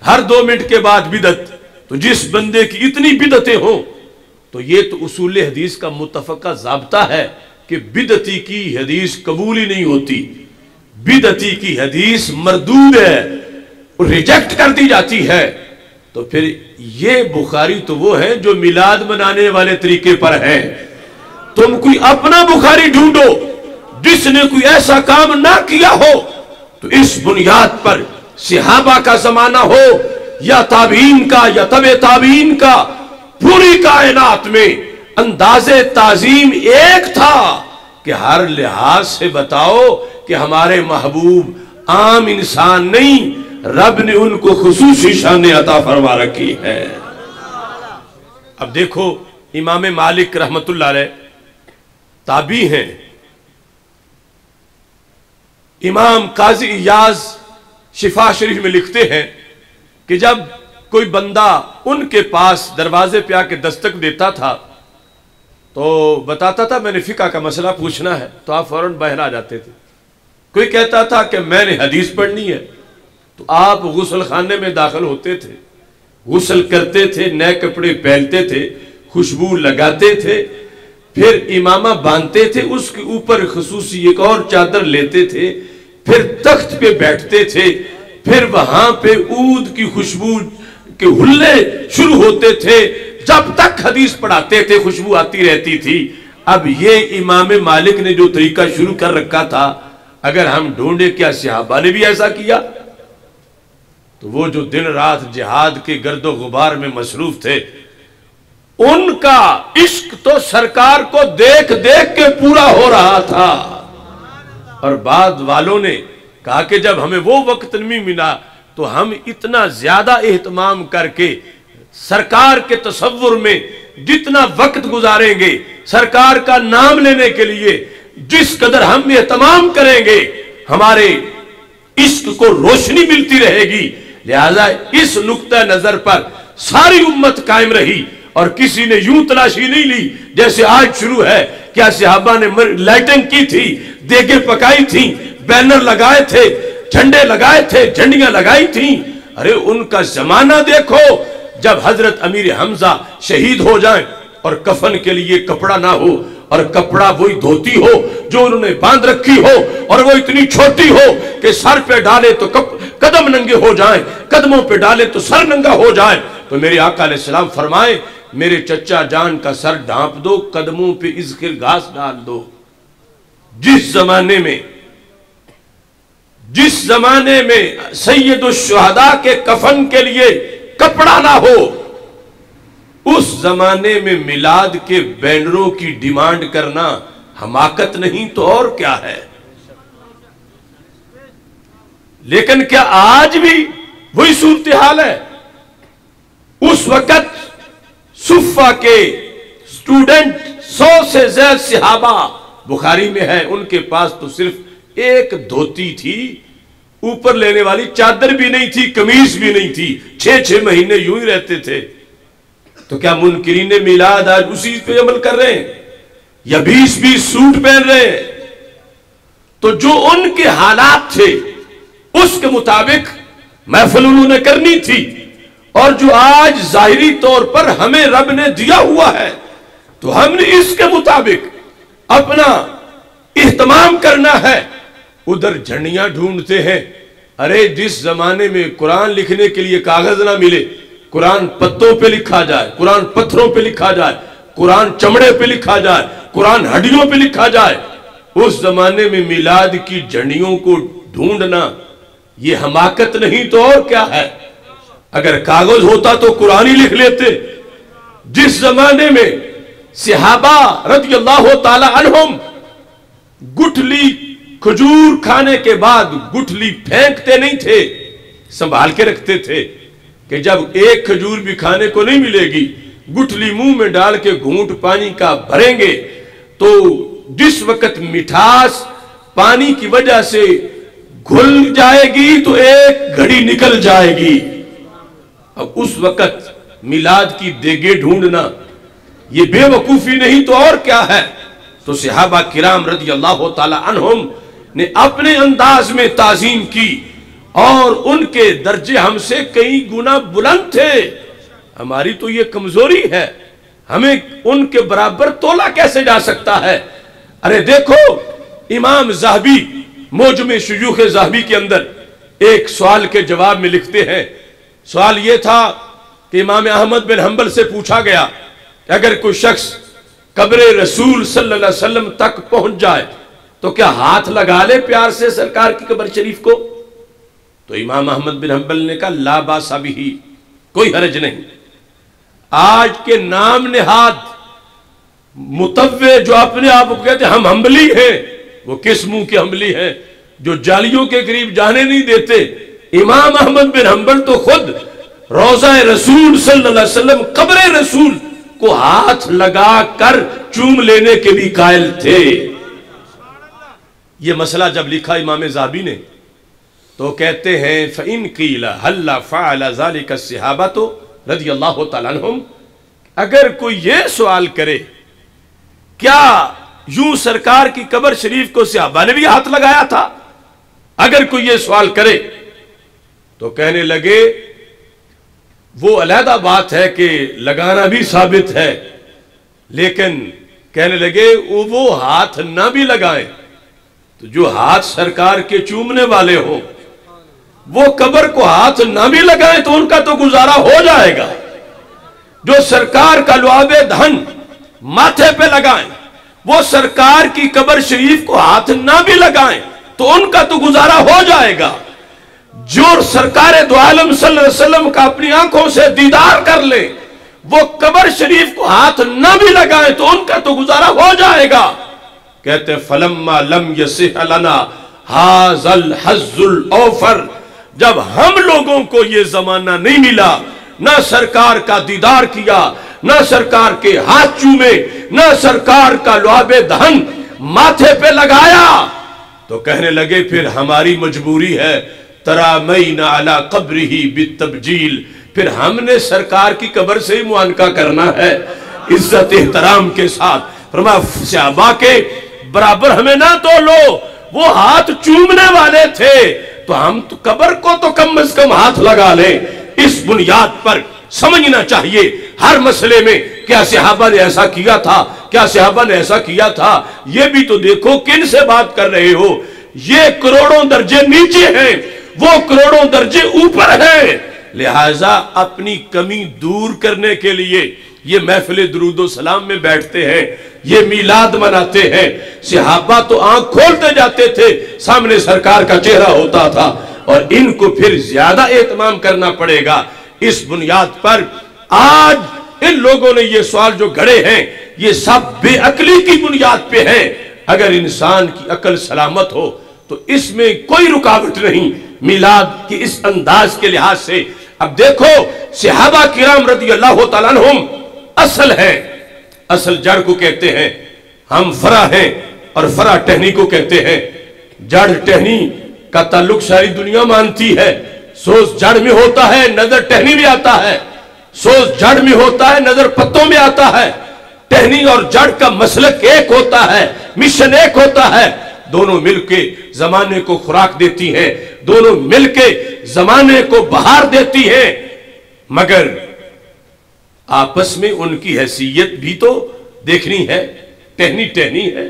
ہر 2 منٹ کے بعد بدعت. تو جس بندے کی اتنی بدعتیں ہوں تو یہ تو اصول حدیث کا متفقہ ضابطہ ہے کہ بدعتی کی حدیث قبول ہی نہیں ہوتی، بدعتی کی حدیث مردود ہے، ریجیکٹ کر دی جاتی ہے. تو پھر یہ بخاری تو وہ ہیں جو میلاد منانے والے طریقے پر ہیں. تم کوئی اپنا بخاری ڈھونڈو جس نے کوئی ایسا کام نہ کیا ہو. تو اس بنیاد پر صحابہ کا زمانہ ہو یا تابعین کا یا تبع تابعین کا، پوری کائنات میں انداز تعظیم ایک تھا کہ ہر لحاظ سے بتاؤ کہ ہمارے محبوب عام انسان نہیں، رب نے ان کو خصوصی شان عطا فرما رکھی ہے. اب دیکھو امام مالک رحمت اللہ علیہ تابعی ہیں. امام قاضی ایاز شفا شریف میں لکھتے ہیں کہ جب کوئی بندہ ان کے پاس دروازے پہ آ کے دستک دیتا تھا تو بتاتا تھا میں نے فقہ کا مسئلہ پوچھنا ہے، تو آپ فوراً باہر آ جاتے تھے. کوئی کہتا تھا کہ میں نے حدیث پڑھنی ہے تو آپ غسل خانے میں داخل ہوتے تھے، غسل کرتے تھے، نئے کپڑے پہنتے تھے، خوشبو لگاتے تھے، پھر امامہ باندھتے تھے، اس کے اوپر خصوصی ایک اور چادر لیتے تھے، پھر تخت پہ بیٹھتے تھے، پھر وہاں پہ عود کی خوشبو کے ہلے شروع ہوتے تھے، جب تک حدیث پڑھاتے تھے خوشبو آتی رہتی تھی. اب یہ امام مالک نے جو طریقہ شروع کر رکھا تھا، اگر ہم ڈھونڈے کیا صحابہ نے بھی ایسا کیا؟ تو وہ جو دن رات جہاد کے گرد و غبار میں مصروف تھے، ان کا عشق تو سرکار کو دیکھ دیکھ کے پورا ہو رہا تھا. اور بعد والوں نے کہا کہ جب ہمیں وہ وقت نہیں ملا تو ہم اتنا زیادہ اہتمام کر کے سرکار کے تصور میں جتنا وقت گزاریں گے، سرکار کا نام لینے کے لیے جس قدر ہم اہتمام کریں گے، ہمارے عشق کو روشنی ملتی رہے گی. لہذا اس نقطہ نظر پر ساری امت قائم رہی اور کسی نے یوں تلاشی نہیں لی جیسے آج شروع ہے. کیا صحابہ نے لائٹنگ کی تھی، دیگیں پکائی تھی، بینر لگائے تھے، جھنڈے لگائے تھے، جھنڈیاں لگائی تھیں؟ ارے ان کا زمانہ دیکھو جب حضرت امیر حمزہ شہید ہو جائیں اور کفن کے لیے کپڑا نہ ہو، اور کپڑا وہی دھوتی ہو جو انہوں نے باندھ رکھی ہو، اور وہ اتنی چھوٹی ہو کہ سر پہ ڈالے تو قدم ننگے ہو جائیں، قدموں پہ ڈالے تو سر ننگا ہو جائے. تو میرے آقا علیہ السلام فرمائے میرے چچا جان کا سر ڈھانپ دو، قدموں پہ اذخر گھاس ڈال دو. جس زمانے میں سید الشہداء کے کفن کے لیے کپڑا نہ ہو، اس زمانے میں میلاد کے بینروں کی ڈیمانڈ کرنا حماقت نہیں تو اور کیا ہے. لیکن کیا آج بھی وہی صورتحال ہے؟ اس وقت صفہ کے سٹوڈنٹ 100 سے زیادہ صحابہ بخاری میں ہے، ان کے پاس تو صرف ایک دھوتی تھی، اوپر لینے والی چادر بھی نہیں تھی، قمیص بھی نہیں تھی، 6 مہینے یوں ہی رہتے تھے. تو کیا منکرین میلاد آج اسی پہ عمل کر رہے ہیں یا 20 سوٹ پہن رہے ہیں؟ تو جو ان کے حالات تھے اس کے مطابق محفل انہوں نے کرنی تھی، اور جو آج ظاہری طور پر ہمیں رب نے دیا ہوا ہے تو ہم نے اس کے مطابق اپنا اہتمام کرنا ہے. ادھر جھنڈیاں ڈھونڈتے ہیں. ارے جس زمانے میں قرآن لکھنے کے لیے کاغذ نہ ملے، قرآن پتوں پہ لکھا جائے، قرآن پتھروں پہ لکھا جائے، قرآن چمڑے پہ لکھا جائے، قرآن ہڈیوں پہ لکھا جائے، اس زمانے میں میلاد کی جھنڈیوں کو ڈھونڈنا یہ حماقت نہیں تو اور کیا ہے؟ اگر کاغذ ہوتا تو قرآن ہی لکھ لیتے. جس زمانے میں صحابہ رضی اللہ تعالی عنہم گٹھلی کھجور کھانے کے بعد گٹھلی پھینکتے نہیں تھے، سنبھال کے رکھتے تھے کہ جب ایک کھجور بھی کھانے کو نہیں ملے گی، گٹھلی منہ میں ڈال کے گھونٹ پانی کا بھریں گے تو جس وقت مٹھاس پانی کی وجہ سے گھل جائے گی تو ایک گھڑی نکل جائے گی. اب اس وقت میلاد کی دیگیں ڈھونڈنا یہ بے وقوفی نہیں تو اور کیا ہے؟ تو صحابہ کرام رضی اللہ تعالی عنہم نے اپنے انداز میں تعظیم کی، اور ان کے درجے ہم سے کئی گنا بلند تھے۔ ہماری تو یہ کمزوری ہے، ہمیں ان کے برابر تولا کیسے جا سکتا ہے؟ ارے دیکھو، امام ذہبی موجم شیوخ ذہبی کے اندر ایک سوال کے جواب میں لکھتے ہیں، سوال یہ تھا کہ امام احمد بن حنبل سے پوچھا گیا کہ اگر کوئی شخص قبر رسول صلی اللہ علیہ وسلم تک پہنچ جائے تو کیا ہاتھ لگا لے پیار سے سرکار کی قبر شریف کو؟ تو امام احمد بن حنبل نے کہا لا باس بہ، کوئی حرج نہیں۔ آج کے نام نہاد متوع جو اپنے آپ کو کہتے ہیں ہم حنبلی ہیں، وہ کس منہ کے حنبلی ہیں جو جالیوں کے قریب جانے نہیں دیتے؟ امام احمد بن حنبل تو خود روضہ رسول صلی اللہ علیہ وسلم قبر رسول کو ہاتھ لگا کر چوم لینے کے بھی قائل تھے۔ یہ مسئلہ جب لکھا امام ذہبی نے تو کہتے ہیں فَإِن قِيلَ هَلَّ فَعَلَ ذَلِكَ الصِّحَابَةُ رضی اللہ تعالیٰ عنہم، اگر کوئی یہ سوال کرے کیا یوں سرکار کی قبر شریف کو صحابہ نے بھی ہاتھ لگایا تھا؟ اگر کوئی یہ سوال کرے تو کہنے لگے وہ علیحدہ بات ہے کہ لگانا بھی ثابت ہے، لیکن کہنے لگے وہ ہاتھ نہ بھی لگائیں تو جو ہاتھ سرکار کے چومنے والے ہو وہ قبر کو ہاتھ نہ بھی لگائیں تو ان کا تو گزارا ہو جائے گا۔ جو سرکار کا لعاب دہن ماتھے پہ لگائیں، وہ سرکار کی قبر شریف کو ہاتھ نہ بھی لگائیں تو ان کا تو گزارا ہو جائے گا۔ جو سرکار دو عالم صلی اللہ علیہ وسلم کا اپنی آنکھوں سے دیدار کر لیں، وہ قبر شریف کو ہاتھ نہ بھی لگائیں تو ان کا تو گزارا ہو جائے گا۔ کہتے فلما لم یصح لنا ھذا الحظ الاوفر، جب ہم لوگوں کو یہ زمانہ نہیں ملا، نہ سرکار کا دیدار کیا، نہ سرکار کے ہاتھ چومے، نہ سرکار کا لعاب دہن ماتھے پہ لگایا، تو کہنے لگے پھر ہماری مجبوری ہے ترامین علی قبرہ بالتبجیل، پھر ہم نے سرکار کی قبر سے ہی معانقہ کرنا ہے عزت احترام کے ساتھ۔ فرمایا صحابہ کے برابر ہمیں نہ تو لو، وہ ہاتھ چومنے والے تھے تو ہم تو قبر کو تو کم از کم ہاتھ لگا لیں۔ اس بنیاد پر سمجھنا چاہیے ہر مسئلے میں کیا صحابہ نے ایسا کیا تھا، کیا صحابہ نے ایسا کیا تھا۔ یہ بھی تو دیکھو کن سے بات کر رہے ہو، یہ کروڑوں درجے نیچے ہیں، وہ کروڑوں درجے اوپر ہیں، لہٰذا اپنی کمی دور کرنے کے لیے یہ محفل درود و سلام میں بیٹھتے ہیں، یہ میلاد مناتے ہیں۔ صحابہ تو آنکھ کھولتے جاتے تھے، سامنے سرکار کا چہرہ ہوتا تھا، اور ان کو پھر زیادہ اہتمام کرنا پڑے گا۔ اس بنیاد پر آج ان لوگوں نے یہ سوال جو گھڑے ہیں یہ سب بے عقلی کی بنیاد پہ ہیں۔ اگر انسان کی عقل سلامت ہو تو اس میں کوئی رکاوٹ نہیں میلاد کی اس انداز کے لحاظ سے۔ اب دیکھو صحابہ کرام رضی اللہ تعالیٰ عنہم اصل ہے، اصل جڑ کو کہتے ہیں، ہم فرع ہیں اور فرع ٹہنی کو کہتے ہیں۔ جڑ ٹہنی کا تعلق ساری دنیا مانتی ہے، سوز جڑ میں ہوتا ہے، نظر ٹہنی میں آتا ہے، سوز جڑ میں ہوتا ہے، نظر پتوں میں آتا ہے۔ ٹہنی اور جڑ کا مسلک ایک ہوتا ہے، مشن ایک ہوتا ہے، دونوں مل کے زمانے کو خوراک دیتی ہیں، دونوں مل کے زمانے کو بہار دیتی ہیں، مگر آپس میں ان کی حیثیت بھی تو دیکھنی ہے۔ ٹہنی ٹہنی ہے،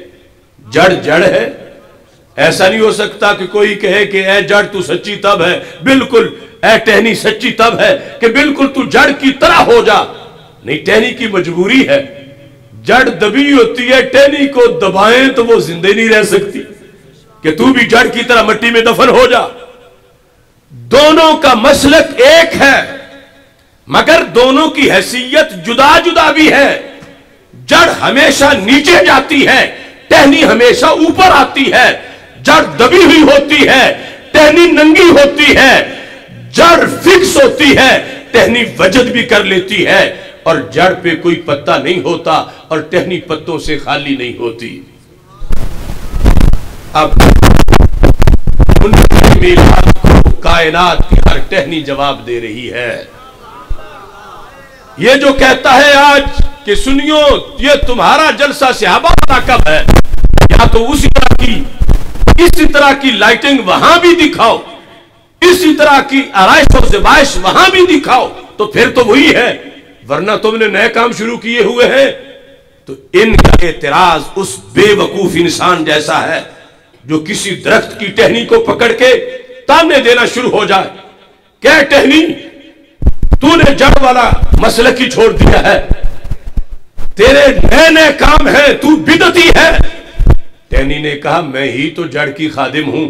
جڑ جڑ ہے۔ ایسا نہیں ہو سکتا کہ کوئی کہے کہ اے جڑ تو سچی تب ہے، بالکل اے ٹہنی سچی تب ہے کہ بالکل تو جڑ کی طرح ہو جا۔ نہیں، ٹہنی کی مجبوری ہے، جڑ دبی ہوتی ہے، ٹہنی کو دبائیں تو وہ زندہ نہیں رہ سکتی کہ تو بھی جڑ کی طرح مٹی میں دفن ہو جا۔ دونوں کا مسلک ایک ہے مگر دونوں کی حیثیت جدا جدا بھی ہے۔ جڑ ہمیشہ نیچے جاتی ہے، ٹہنی ہمیشہ اوپر آتی ہے۔ جڑ دبی ہوئی ہوتی ہے، ٹہنی ننگی ہوتی ہے۔ جڑ فکس ہوتی ہے، ٹہنی وجد بھی کر لیتی ہے، اور جڑ پہ کوئی پتا نہیں ہوتا اور ٹہنی پتوں سے خالی نہیں ہوتی۔ اب ان کے میلاد کو کائنات کی ہر ٹہنی جواب دے رہی ہے۔ یہ جو کہتا ہے آج کہ سنیو یہ تمہارا جلسہ صحابہ والا کب ہے، یا تو اسی طرح کی لائٹنگ وہاں بھی دکھاؤ، اسی طرح کی آرائش و زبائش وہاں بھی دکھاؤ، تو پھر تو وہی ہے، ورنہ تم نے نئے کام شروع کیے ہوئے ہیں۔ تو ان کا اعتراض اس بے وقوف انسان جیسا ہے جو کسی درخت کی ٹہنی کو پکڑ کے تانے دینا شروع ہو جائے، کہ ٹہنی تو نے جڑ والا مسلک ہی چھوڑ دیا ہے، تیرے نئے نئے کام ہیں، تو بدعتی ہے۔ ٹہنی نے کہا میں ہی تو جڑ کی خادم ہوں،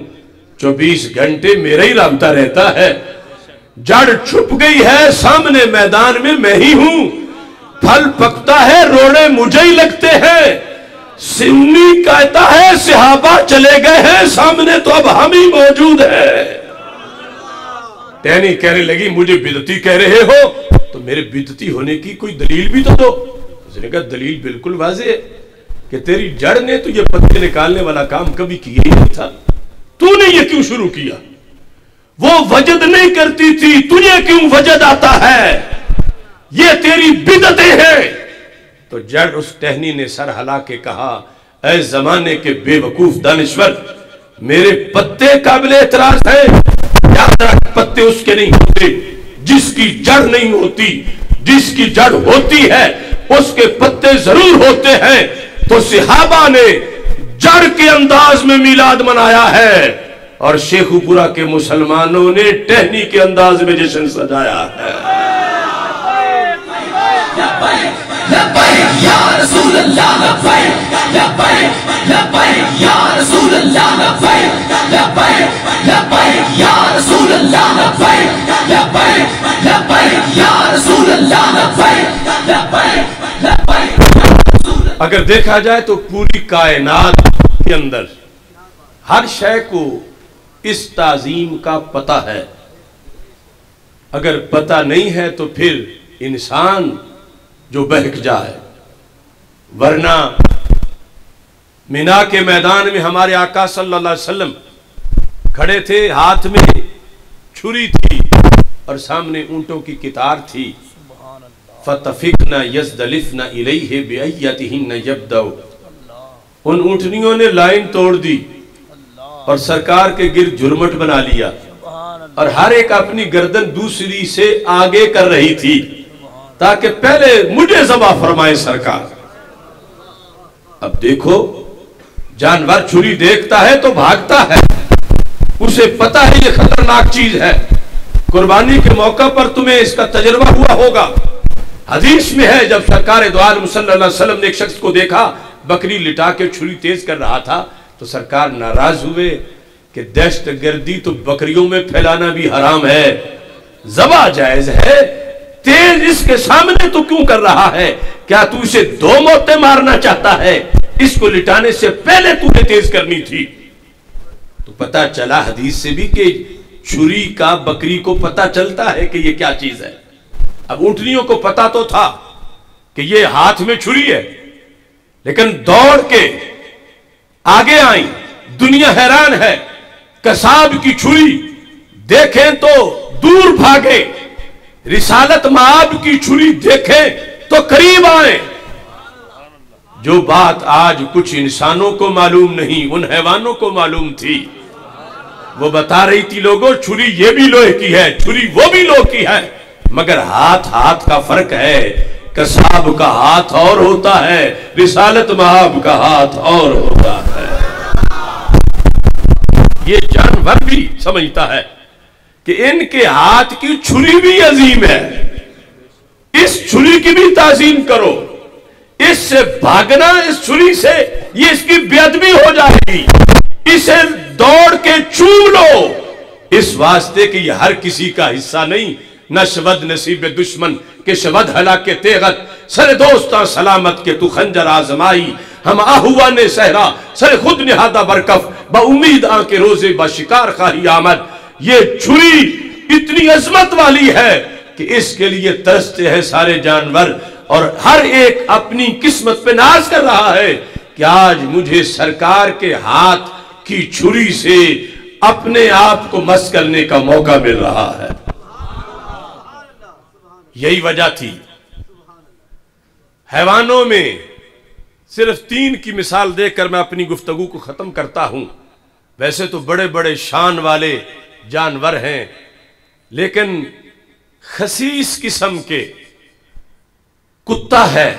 24 گھنٹے میرا ہی رابطہ رہتا ہے، جڑ چھپ گئی ہے سامنے میدان میں ہی ہوں، پھل پکتا ہے روڑے مجھے ہی لگتے ہیں، سنی کہتا ہے صحابہ چلے گئے ہیں سامنے تو اب ہم ہی موجود ہیں۔ ٹہنی کہنے لگی مجھے بدعتی کہہ رہے ہو تو میرے بدعتی ہونے کی کوئی دلیل بھی تو دو۔ اس نے کہا دلیل بالکل واضح ہے کہ تیری جڑ نے تو یہ پتے نکالنے والا کام کبھی کیا ہی نہیں تھا، تو نے یہ کیوں شروع کیا؟ وہ وجد نہیں کرتی تھی، تجھے کیوں وجد آتا ہے؟ یہ تیری بدعتیں ہیں۔ تو جڑ اس ٹہنی نے سر ہلا کے کہا اے زمانے کے بے وقوف دانشور، میرے پتے قابل اعتراض ہیں، یاد رکھ پتے اس کے نہیں ہوتے جس کی جڑ نہیں ہوتی، جس کی جڑ ہوتی ہے اس کے پتے ضرور ہوتے ہیں۔ تو صحابہ نے جڑ کے انداز میں میلاد منایا ہے اور شیخ پورہ کے مسلمانوں نے ٹہنی کے انداز میں جشن سجایا ہے۔ لبیک یا رسول اللہ لبیک، لبیک لبیک یا رسول اللہ لبیک، لبیک لبیک یا رسول اللہ لبیک، لبیک لبیک یا رسول اللہ لبیک، لبیک لبیک۔ اگر دیکھا جائے تو پوری کائنات کے اندر ہر شے کو اس تعظیم کا پتہ ہے، اگر پتہ نہیں ہے تو پھر انسان جو بہک جائے۔ ورنہ مینا کے میدان میں ہمارے آقا صلی اللہ علیہ وسلم کھڑے تھے، ہاتھ میں چھری تھی اور سامنے اونٹوں کی قطار تھی، فَتَفِقْنَا يَزْدَلِفْنَا إِلَيْهِ بِأَيَّتِهِنَّ يَبْدَوْ۔ ان اونٹنیوں نے لائن توڑ دی اور سرکار کے گرد جھرمٹ بنا لیا اور ہر ایک اپنی گردن دوسری سے آگے کر رہی تھی تاکہ پہلے مجھے ذبح فرمائے سرکار۔ اب دیکھو جانور چھری دیکھتا ہے تو بھاگتا ہے، اسے پتا ہے یہ خطرناک چیز ہے، قربانی کے موقع پر تمہیں اس کا تجربہ ہوا ہوگا۔ حدیث میں ہے جب سرکار دو عالم صلی اللہ علیہ وسلم نے ایک شخص کو دیکھا بکری لٹا کے چھری تیز کر رہا تھا تو سرکار ناراض ہوئے کہ دہشت گردی تو بکریوں میں پھیلانا بھی حرام ہے، ذبح جائز ہے، تیز اس کے سامنے تو کیوں کر رہا ہے؟ کیا تو اسے 2 موتیں مارنا چاہتا ہے؟ اس کو لٹانے سے پہلے تو نے تیز کرنی تھی۔ تو پتا چلا حدیث سے بھی کہ چھری کا بکری کو پتا چلتا ہے کہ یہ کیا چیز ہے۔ اب اونٹنیوں کو پتا تو تھا کہ یہ ہاتھ میں چھری ہے، لیکن دوڑ کے آگے آئیں، دنیا حیران ہے، قصاب کی چھری دیکھیں تو دور بھاگے، رسالت مآب کی چھری دیکھیں تو قریب آئیں۔ جو بات آج کچھ انسانوں کو معلوم نہیں ان حیوانوں کو معلوم تھی، وہ بتا رہی تھی لوگوں چھری یہ بھی لوہے کی ہے، چھری وہ بھی لوہے کی ہے، مگر ہاتھ کا فرق ہے، قصاب کا ہاتھ اور ہوتا ہے، رسالت مآب کا ہاتھ اور ہوتا ہے۔ یہ جانور بھی سمجھتا ہے کہ ان کے ہاتھ کی چھری بھی عظیم ہے، اس چھری کی بھی تعظیم کرو، اس سے بھاگنا اس چھری سے یہ اس کی بے ادبی ہو جائے گی، اسے دوڑ کے چوم لو، اس واسطے کہ یہ ہر کسی کا حصہ نہیں، نہ شود نصیب دشمن کہ شود ہلاکے تیغت، سر دوستاں سلامت کے تو خنجر آزمائی، ہم آہوا نے صحرا سر خود نہادہ برکف، با امید آن کے روزے با شکار خواہی آمد۔ یہ چھری اتنی عظمت والی ہے کہ اس کے لیے ترستے ہیں سارے جانور، اور ہر ایک اپنی قسمت پہ ناز کر رہا ہے کہ آج مجھے سرکار کے ہاتھ کی چھری سے اپنے آپ کو مس کرنے کا موقع مل رہا ہے۔ یہی وجہ تھی حیوانوں میں صرف 3 کی مثال دے کر میں اپنی گفتگو کو ختم کرتا ہوں. ویسے تو بڑے بڑے شان والے جانور ہیں، لیکن خسیس قسم کے کتا ہے،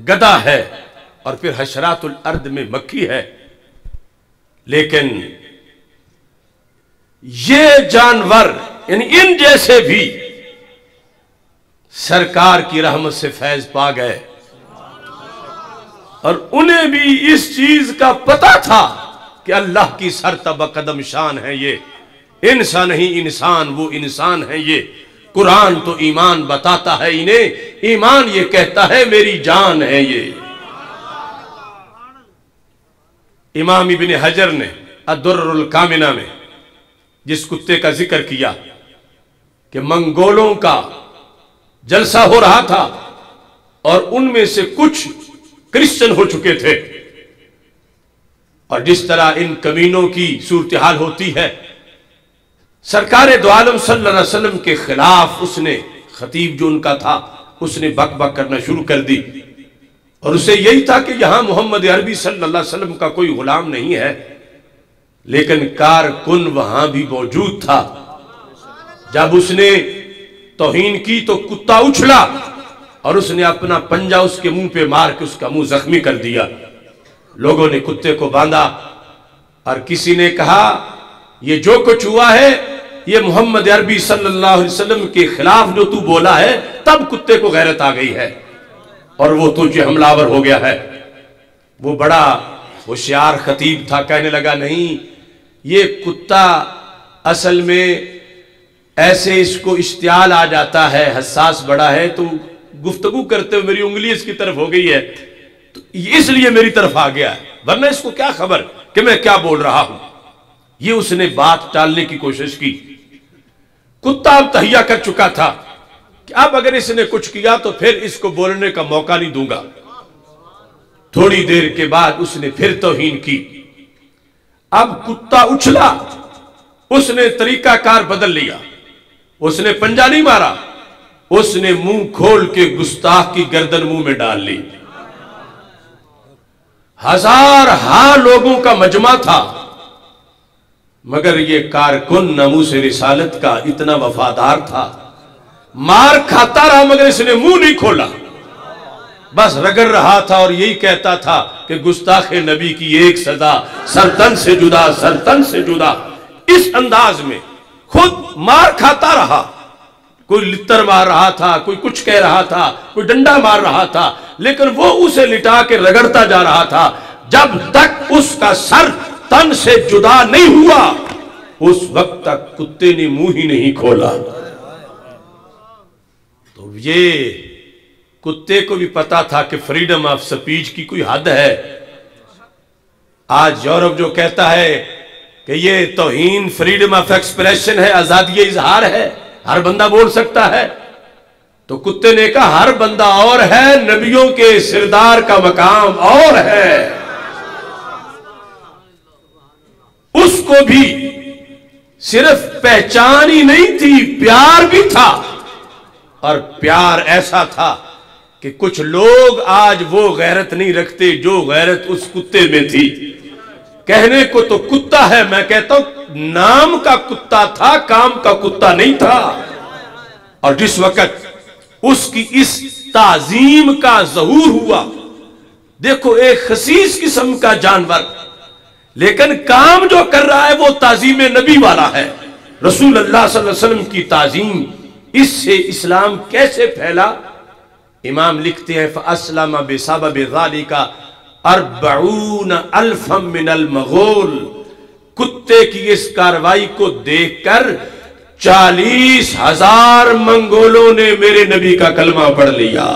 گدھا ہے، اور پھر حشرات الارض میں مکھی ہے. لیکن یہ جانور یعنی ان جیسے بھی سرکار کی رحمت سے فیض پا گئے، اور انہیں بھی اس چیز کا پتہ تھا کہ اللہ کی سرتبہ قدم شان ہے یہ. انسان نہیں انسان، وہ انسان ہے یہ. قرآن تو ایمان بتاتا ہے انہیں، ایمان یہ کہتا ہے میری جان ہے یہ. امام ابن حجر نے الدرر الکامنہ میں جس کتے کا ذکر کیا کہ منگولوں کا جلسہ ہو رہا تھا اور ان میں سے کچھ کرسچن ہو چکے تھے، اور جس طرح ان کمینوں کی صورتحال ہوتی ہے، سرکار دو عالم صلی اللہ علیہ وسلم کے خلاف اس نے، خطیب جو ان کا تھا، اس نے بک بک کرنا شروع کر دی. اور اسے یہی تھا کہ یہاں محمد عربی صلی اللہ علیہ وسلم کا کوئی غلام نہیں ہے. لیکن کارکن وہاں بھی موجود تھا. جب اس نے توہین کی تو کتا اچھلا اور اس نے اپنا پنجہ اس کے منہ پہ مار کے اس کا منہ زخمی کر دیا. لوگوں نے کتے کو باندھا اور کسی نے کہا یہ جو کچھ ہوا ہے یہ محمد عربی صلی اللہ علیہ وسلم کے خلاف جو تو بولا ہے، تب کتے کو غیرت آ گئی ہے اور وہ تجھے حملہ آور ہو گیا ہے. وہ بڑا ہوشیار خطیب تھا، کہنے لگا نہیں، یہ کتا اصل میں ایسے اس کو اشتعال آ جاتا ہے، حساس بڑا ہے، تو گفتگو کرتے ہوئے میری انگلی اس کی طرف ہو گئی ہے تو اس لیے میری طرف آ گیا ہے، ورنہ اس کو کیا خبر کہ میں کیا بول رہا ہوں. یہ اس نے بات ٹالنے کی کوشش کی. کتا اب تہیا کر چکا تھا کہ اب اگر اس نے کچھ کیا تو پھر اس کو بولنے کا موقع نہیں دوں گا. تھوڑی دیر کے بعد اس نے پھر توہین کی. اب کتا اچھلا، اس نے طریقہ کار بدل لیا. اس نے پنجہ نہیں مارا، اس نے منہ کھول کے گستاخ کی گردن منہ میں ڈال لی. ہزارہا لوگوں کا مجمع تھا، مگر یہ کارکن ناموس رسالت کا اتنا وفادار تھا، مار کھاتا رہا مگر اس نے منہ نہیں کھولا، بس رگڑ رہا تھا اور یہی کہتا تھا کہ گستاخ نبی کی ایک سزا، سرتن سے جدا، سرتن سے جدا. اس انداز میں خود مار کھاتا رہا. کوئی لتر مار رہا تھا، کوئی کچھ کہہ رہا تھا، کوئی ڈنڈا مار رہا تھا، لیکن وہ اسے لٹا کے رگڑتا جا رہا تھا جب تک اس کا سر تن سے جدا نہیں ہوا. اس وقت تک کتے نے منہ ہی نہیں کھولا. تو یہ کتے کو بھی پتا تھا کہ فریڈم آف سپیچ کی کوئی حد ہے. آج یورپ جو کہتا ہے کہ یہ توہین فریڈم آف ایکسپریشن ہے، آزادی اظہار ہے، ہر بندہ بول سکتا ہے، تو کتے نے کہا ہر بندہ اور ہے، نبیوں کے سردار کا مقام اور ہے. اس کو بھی صرف پہچان ہی نہیں تھی، پیار بھی تھا. اور پیار ایسا تھا کہ کچھ لوگ آج وہ غیرت نہیں رکھتے جو غیرت اس کتے میں تھی. کہنے کو تو کتا ہے، میں کہتا ہوں نام کا کتا تھا، کام کا کتا نہیں تھا. اور جس وقت اس کی اس تعظیم کا ظہور ہوا، دیکھو ایک خسیس قسم کا جانور، لیکن کام جو کر رہا ہے وہ تعظیم نبی والا ہے، رسول اللہ صلی اللہ علیہ وسلم کی تعظیم. اس سے اسلام کیسے پھیلا؟ امام لکھتے ہیں فَأَسْلَمَ بِسَبَبِ ذَلِكَ 40,000 من المغول. کتے کی اس کاروائی کو دیکھ کر 40,000 منگولوں نے میرے نبی کا کلمہ پڑھ لیا.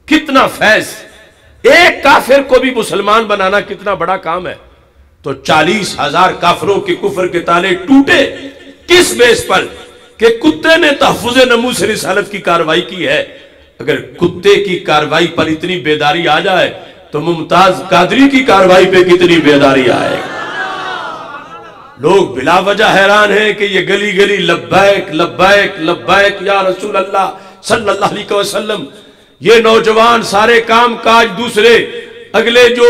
کتنا فیض! ایک کافر کو بھی مسلمان بنانا کتنا بڑا کام ہے. تو 40,000 کافروں کے کفر کے تالے ٹوٹے. کس بیس پر؟ کہ کتے نے تحفظ ناموس رسالت کی کاروائی کی ہے. اگر کتے کی کاروائی پر اتنی بیداری آ جائے تو ممتاز قادری کی کاروائی پہ کتنی بیداری آئے. لوگ بلا وجہ حیران ہیں کہ یہ گلی گلی لبیک لبیک لبیک یا رسول اللہ صلی اللہ علیہ وسلم. یہ نوجوان سارے کام کاج دوسرے اگلے جو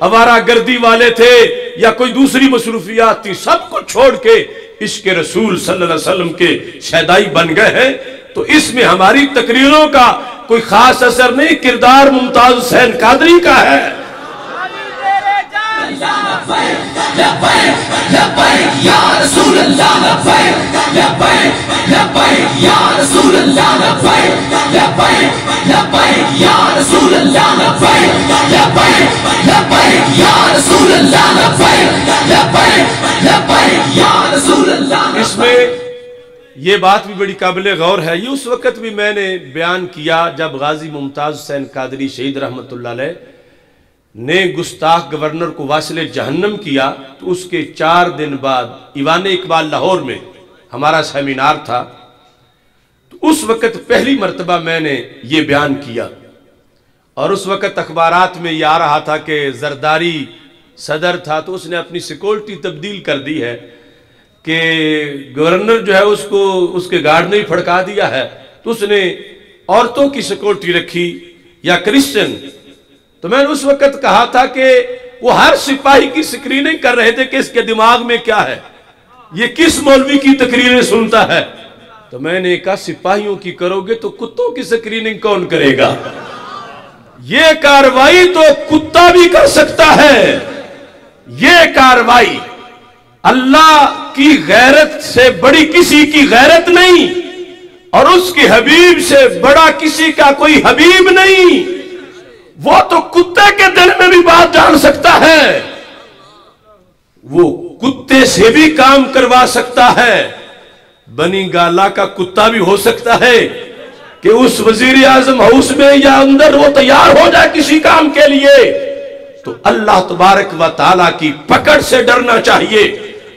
آوارہ گردی والے تھے یا کوئی دوسری مصروفیات تھی، سب کو چھوڑ کے عشق رسول صلی اللہ علیہ وسلم کے شیدائی بن گئے ہیں۔ تو اس میں ہماری تقریروں کا کوئی خاص اثر نہیں، کردار ممتاز حسین قادری کا ہے۔ اس میں یہ بات بھی بڑی قابل غور ہے، یہ اس وقت بھی میں نے بیان کیا جب غازی ممتاز حسین قادری شہید رحمت اللہ علیہ نے گستاخ گورنر کو واصل جہنم کیا، تو اس کے 4 دن بعد ایوان اقبال لاہور میں ہمارا سیمینار تھا، تو اس وقت پہلی مرتبہ میں نے یہ بیان کیا، اور اس وقت اخبارات میں یہ آ رہا تھا کہ زرداری صدر تھا تو اس نے اپنی سیکورٹی تبدیل کر دی ہے کہ گورنر جو ہے اس کے گارڈ نے ہی پھڑکا دیا ہے، تو اس نے عورتوں کی سیکورٹی رکھی یا کرسچن۔ تو میں نے اس وقت کہا تھا کہ وہ ہر سپاہی کی سکریننگ کر رہے تھے کہ اس کے دماغ میں کیا ہے، یہ کس مولوی کی تقریریں سنتا ہے۔ تو میں نے کہا سپاہیوں کی کرو گے تو کتوں کی سکریننگ کون کرے گا؟ یہ کاروائی تو کتا بھی کر سکتا ہے، یہ کاروائی اللہ کی غیرت سے بڑی کسی کی غیرت نہیں، اور اس کے حبیب سے بڑا کسی کا کوئی حبیب نہیں۔ وہ تو کتے کے دل میں بھی بات جان سکتا ہے، وہ کتے سے بھی کام کروا سکتا ہے۔ بنی گالا کا کتا بھی ہو سکتا ہے کہ اس وزیر اعظم ہاؤس میں یا اندر وہ تیار ہو جائے کسی کام کے لیے۔ تو اللہ تبارک و تعالیٰ کی پکڑ سے ڈرنا چاہیے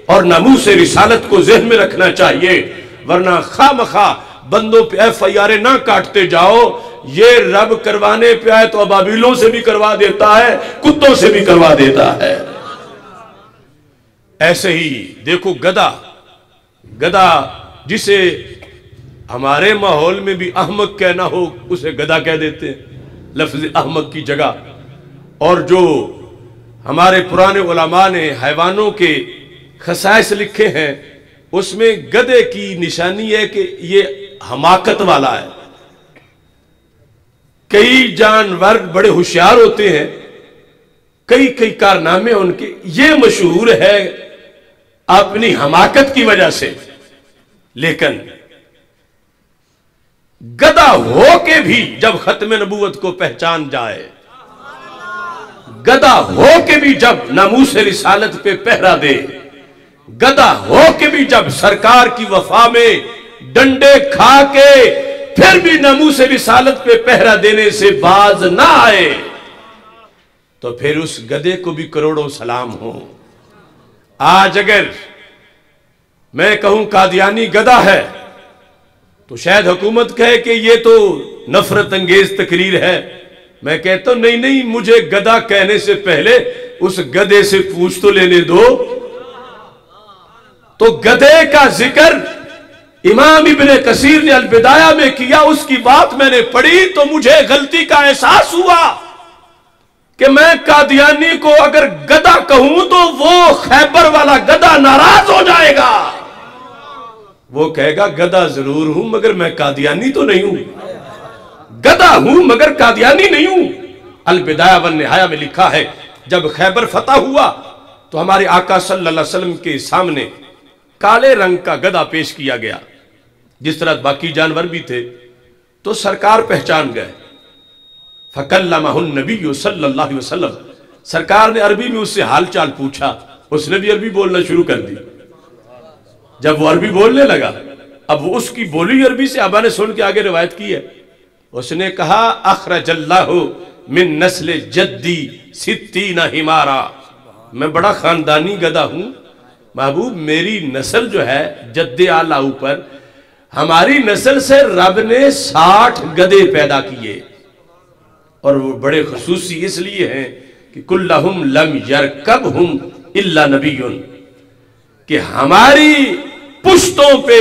اور ناموس رسالت کو ذہن میں رکھنا چاہیے، ورنہ خواہ مخواہ بندوں پہ FIR نہ کاٹتے جاؤ۔ یہ رب کروانے پہ آئے تو ابابیلوں سے بھی کروا دیتا ہے، کتوں سے بھی کروا دیتا ہے۔ ایسے ہی دیکھو گدھا جسے ہمارے ماحول میں بھی احمق کہنا ہو اسے گدھا کہہ دیتے ہیں لفظ احمق کی جگہ، اور جو ہمارے پرانے علماء نے حیوانوں کے خصائص لکھے ہیں اس میں گدھے کی نشانی ہے کہ یہ حماقت والا ہے۔ کئی جانور بڑے ہوشیار ہوتے ہیں، کئی کارنامے ان کے، یہ مشہور ہے اپنی حماقت کی وجہ سے، لیکن گدھا ہو کے بھی جب ختم نبوت کو پہچان جائے، گدھا ہو کے بھی جب ناموس رسالت پہ پہرا دے، گدھا ہو کے بھی جب سرکار کی وفا میں ڈنڈے کھا کے پھر بھی ناموس رسالت پہ پہرا دینے سے باز نہ آئے، تو پھر اس گدھے کو بھی کروڑوں سلام ہوں۔ آج اگر میں کہوں قادیانی گدھا ہے تو شاید حکومت کہے کہ یہ تو نفرت انگیز تقریر ہے، میں کہتا ہوں نہیں، مجھے گدھا کہنے سے پہلے اس گدھے سے پوچھ تو لینے دو۔ تو گدھے کا ذکر امام ابن کثیر نے البدایہ میں کیا، اس کی بات میں نے پڑھی تو مجھے غلطی کا احساس ہوا کہ میں قادیانی کو اگر گدھا کہوں تو وہ خیبر والا گدھا ناراض ہو جائے گا، وہ کہے گا گدھا ضرور ہوں مگر میں قادیانی تو نہیں ہوں، گدھا ہوں مگر قادیانی نہیں ہوں۔ البدایہ والنہایہ میں لکھا ہے جب خیبر فتح ہوا تو ہمارے آقا صلی اللہ علیہ وسلم کے سامنے کالے رنگ کا گدھا پیش کیا گیا، جس طرح باقی جانور بھی تھے، تو سرکار پہچان گئے۔ فَكَلَّمَهُ النَّبِيُّ صلی اللہ علیہ وسلم، سرکار نے عربی میں اس سے حال چال پوچھا، اس نے بھی عربی بولنا شروع کر دی۔ جب وہ عربی بولنے لگا، اب وہ اس کی بولی عربی سے ابا نے سن کے آگے روایت کی ہے، اس نے کہا اخرج اللہ من نسل جدی 60 حمارا، میں بڑا خاندانی گدھا ہوں محبوب، میری نسل جو ہے جد اعلیٰ اوپر، ہماری نسل سے رب نے 60 گدھے پیدا کیے، اور وہ بڑے خصوصی اس لیے ہیں کہ کلہم لم یرکبہم الا نبی، کہ ہماری پشتوں پہ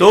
2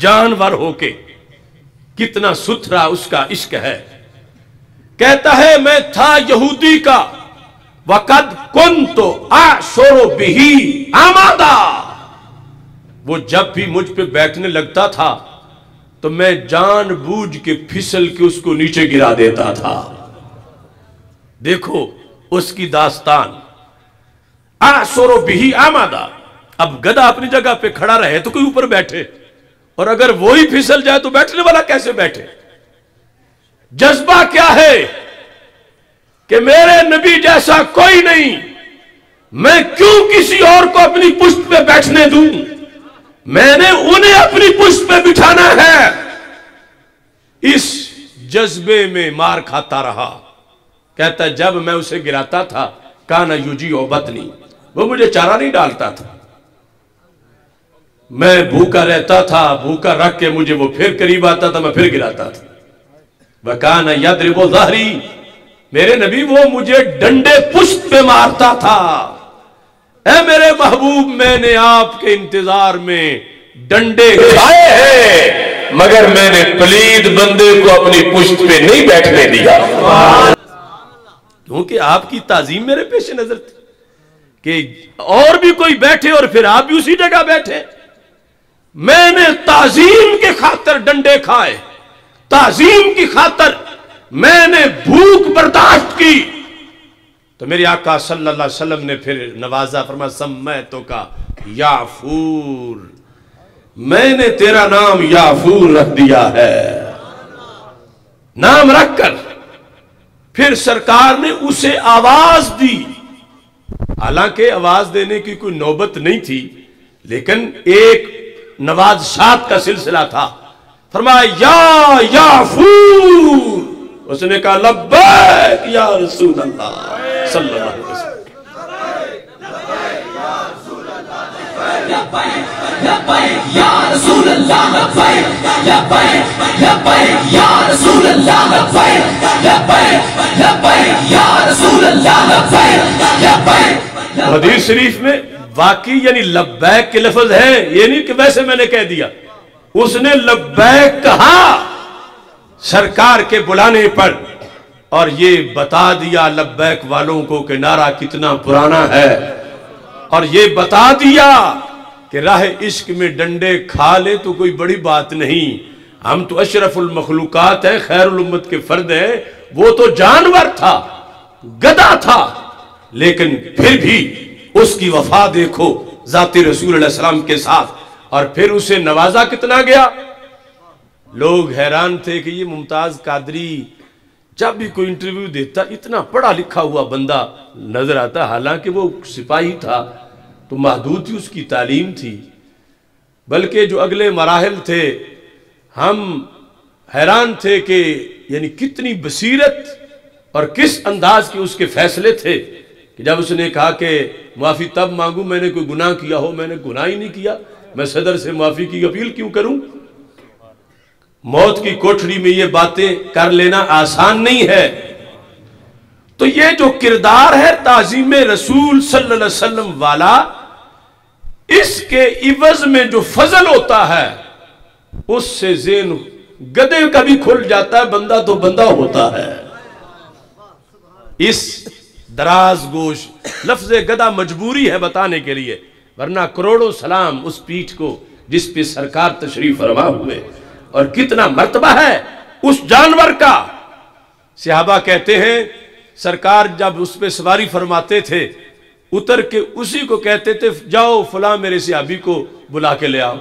جانور ہو کے، کتنا ستھرا اس کا عشق ہے. کہتا ہے میں تھا یہودی کا وقد کنت اعشر به آمادا، وہ جب بھی مجھ پہ بیٹھنے لگتا تھا تو میں جان بوجھ کے پھسل کے اس کو نیچے گرا دیتا تھا. دیکھو اس کی داستان. اعشر به آمادا. اب گدھا اپنی جگہ پہ کھڑا رہے تو کوئی اوپر بیٹھے، اور اگر وہی پھسل جائے تو بیٹھنے والا کیسے بیٹھے؟ جذبہ کیا ہے کہ میرے نبی جیسا کوئی نہیں، میں کیوں کسی اور کو اپنی پشت پہ بیٹھنے دوں، میں نے انہیں اپنی پشت پہ بٹھانا ہے. اس جذبے میں مار کھاتا رہا. کہتا جب میں اسے گراتا تھا کانا یجیع بطنی، وہ مجھے چارہ نہیں ڈالتا تھا، میں بھوکا رہتا تھا، بھوکا رکھ کے مجھے وہ پھر قریب آتا تھا، میں پھر گراتا تھا. وَكَانَ يَضْرِبُ ظَهْرِي، میرے نبی وہ مجھے ڈنڈے پشت پہ مارتا تھا. اے میرے محبوب، میں نے آپ کے انتظار میں ڈنڈے کھائے ہیں، مگر میں نے پلید بندے کو اپنی پشت پہ نہیں بیٹھنے دیا، کیونکہ آپ کی تعظیم میرے پیش نظر تھی کہ اور بھی کوئی بیٹھے اور پھر آپ بھی اسی جگہ بیٹھے. میں نے تعظیم کے خاطر ڈنڈے کھائے، تعظیم کی خاطر میں نے بھوک برداشت کی. تو میرے آقا صلی اللہ علیہ وسلم نے پھر نوازا، فرمایا سمیتک یافور، میں نے تیرا نام یافور رکھ دیا ہے. نام رکھ کر پھر سرکار نے اسے آواز دی. حالانکہ آواز دینے کی کوئی نوبت نہیں تھی، لیکن ایک نوازشات کا سلسلہ تھا. فرمایا یا یافور، اس نے کہا لبیک یا رسول اللہ صلی اللہ علیہ وسلم. لبیک یا رسول اللہ، لبیک لبیک لبیک یا رسول اللہ، لبیک لبیک لبیک یا رسول اللہ، لبیک لبیک. حدیث شریف میں واقعی یعنی لبیک کے لفظ ہے، یہ نہیں کہ ویسے میں نے کہہ دیا. اس نے لبیک کہا سرکار کے بلانے پر، اور یہ بتا دیا لبیک والوں کو کہ نعرہ کتنا پرانا ہے، اور یہ بتا دیا کہ راہ عشق میں ڈنڈے کھا لے تو کوئی بڑی بات نہیں. ہم تو اشرف المخلوقات ہیں، خیر الامت کے فرد ہیں. وہ تو جانور تھا، گدھا تھا، لیکن پھر بھی اس کی وفا دیکھو ذات رسول علیہ السلام کے ساتھ. اور پھر اسے نوازا کتنا گیا. لوگ حیران تھے کہ یہ ممتاز قادری جب بھی کوئی انٹرویو دیتا اتنا پڑھا لکھا ہوا بندہ نظر آتا، حالانکہ وہ سپاہی تھا تو محدود ہی اس کی تعلیم تھی. بلکہ جو اگلے مراحل تھے ہم حیران تھے کہ یعنی کتنی بصیرت اور کس انداز کے اس کے فیصلے تھے کہ جب اس نے کہا کہ معافی تب مانگوں میں نے کوئی گناہ کیا ہو. میں نے گناہ ہی نہیں کیا، میں صدر سے معافی کی اپیل کیوں کروں. موت کی کوٹھڑی میں یہ باتیں کر لینا آسان نہیں ہے. تو یہ جو کردار ہے تعظیم رسول صلی اللہ علیہ وسلم والا، اس کے عوض میں جو فضل ہوتا ہے اس سے ذہن گدھے کا بھی کھل جاتا ہے، بندہ تو بندہ ہوتا ہے. اس دراز گوش لفظ گدھا مجبوری ہے بتانے کے لیے، ورنہ کروڑوں سلام اس پیٹھ کو جس پہ سرکار تشریف فرما ہوئے. اور کتنا مرتبہ ہے اس جانور کا. صحابہ کہتے ہیں سرکار جب اس پہ سواری فرماتے تھے اتر کے اسی کو کہتے تھے جاؤ فلاں میرے صحابی کو بلا کے لے آؤ.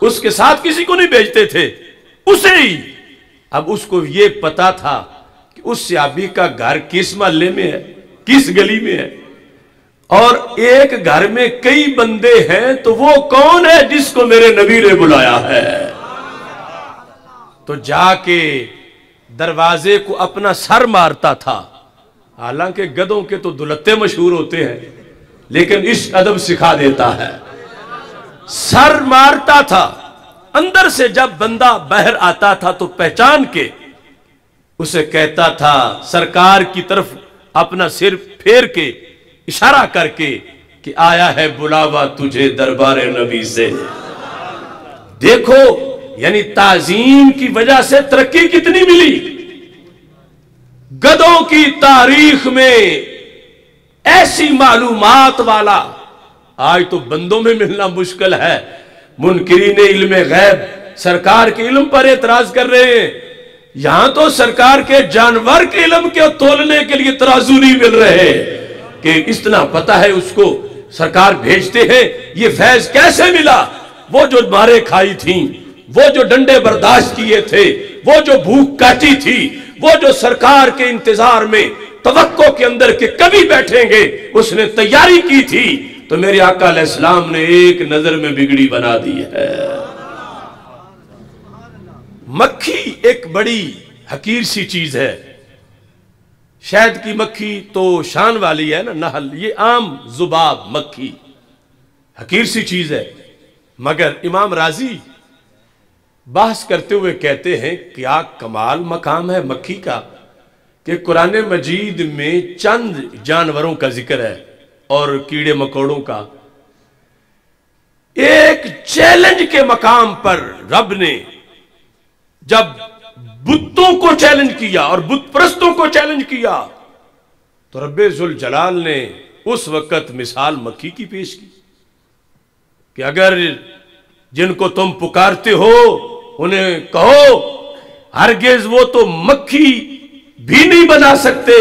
اس کے ساتھ کسی کو نہیں بھیجتے تھے، اسے ہی. اب اس کو یہ پتا تھا کہ اس صحابی کا گھر کس محلے میں ہے، کس گلی میں ہے، اور ایک گھر میں کئی بندے ہیں تو وہ کون ہے جس کو میرے نبی نے بلایا ہے. تو جا کے دروازے کو اپنا سر مارتا تھا. حالانکہ گدھوں کے تو دلتے مشہور ہوتے ہیں، لیکن اس ادب سکھا دیتا ہے. سر مارتا تھا. اندر سے جب بندہ باہر آتا تھا تو پہچان کے اسے کہتا تھا سرکار کی طرف اپنا سر پھیر کے اشارہ کر کے کہ آیا ہے بلاوا تجھے دربار نبی سے. دیکھو یعنی تعظیم کی وجہ سے ترقی کتنی ملی. گدوں کی تاریخ میں ایسی معلومات والا آج تو بندوں میں ملنا مشکل ہے. منکرین علم غیب سرکار کے علم پر اعتراض کر رہے ہیں. یہاں تو سرکار کے جانور کے علم کے تولنے کے لیے ترازو نہیں مل رہے کہ اتنا پتہ ہے اس کو سرکار بھیجتے ہیں. یہ فیض کیسے ملا؟ وہ جو مارے کھائی تھیں، وہ جو ڈنڈے برداشت کیے تھے، وہ جو بھوک کاٹی تھی، وہ جو سرکار کے انتظار میں توقع کے اندر کہ کبھی بیٹھیں گے اس نے تیاری کی تھی، تو میرے آقا علیہ السلام نے ایک نظر میں بگڑی بنا دی ہے. مکھی ایک بڑی حقیر سی چیز ہے. شہد کی مکھی تو شان والی ہے نا، نحل. یہ عام ذباب مکھی حقیر سی چیز ہے. مگر امام راضی بحث کرتے ہوئے کہتے ہیں کیا کمال مقام ہے مکھی کا کہ قرآن مجید میں چند جانوروں کا ذکر ہے اور کیڑے مکوڑوں کا. ایک چیلنج کے مقام پر رب نے جب بتوں کو چیلنج کیا اور بت پرستوں کو چیلنج کیا تو رب ذوالجلال نے اس وقت مثال مکھی کی پیش کی کہ اگر جن کو تم پکارتے ہو انہیں کہو ہرگز وہ تو مکھی بھی نہیں بنا سکتے.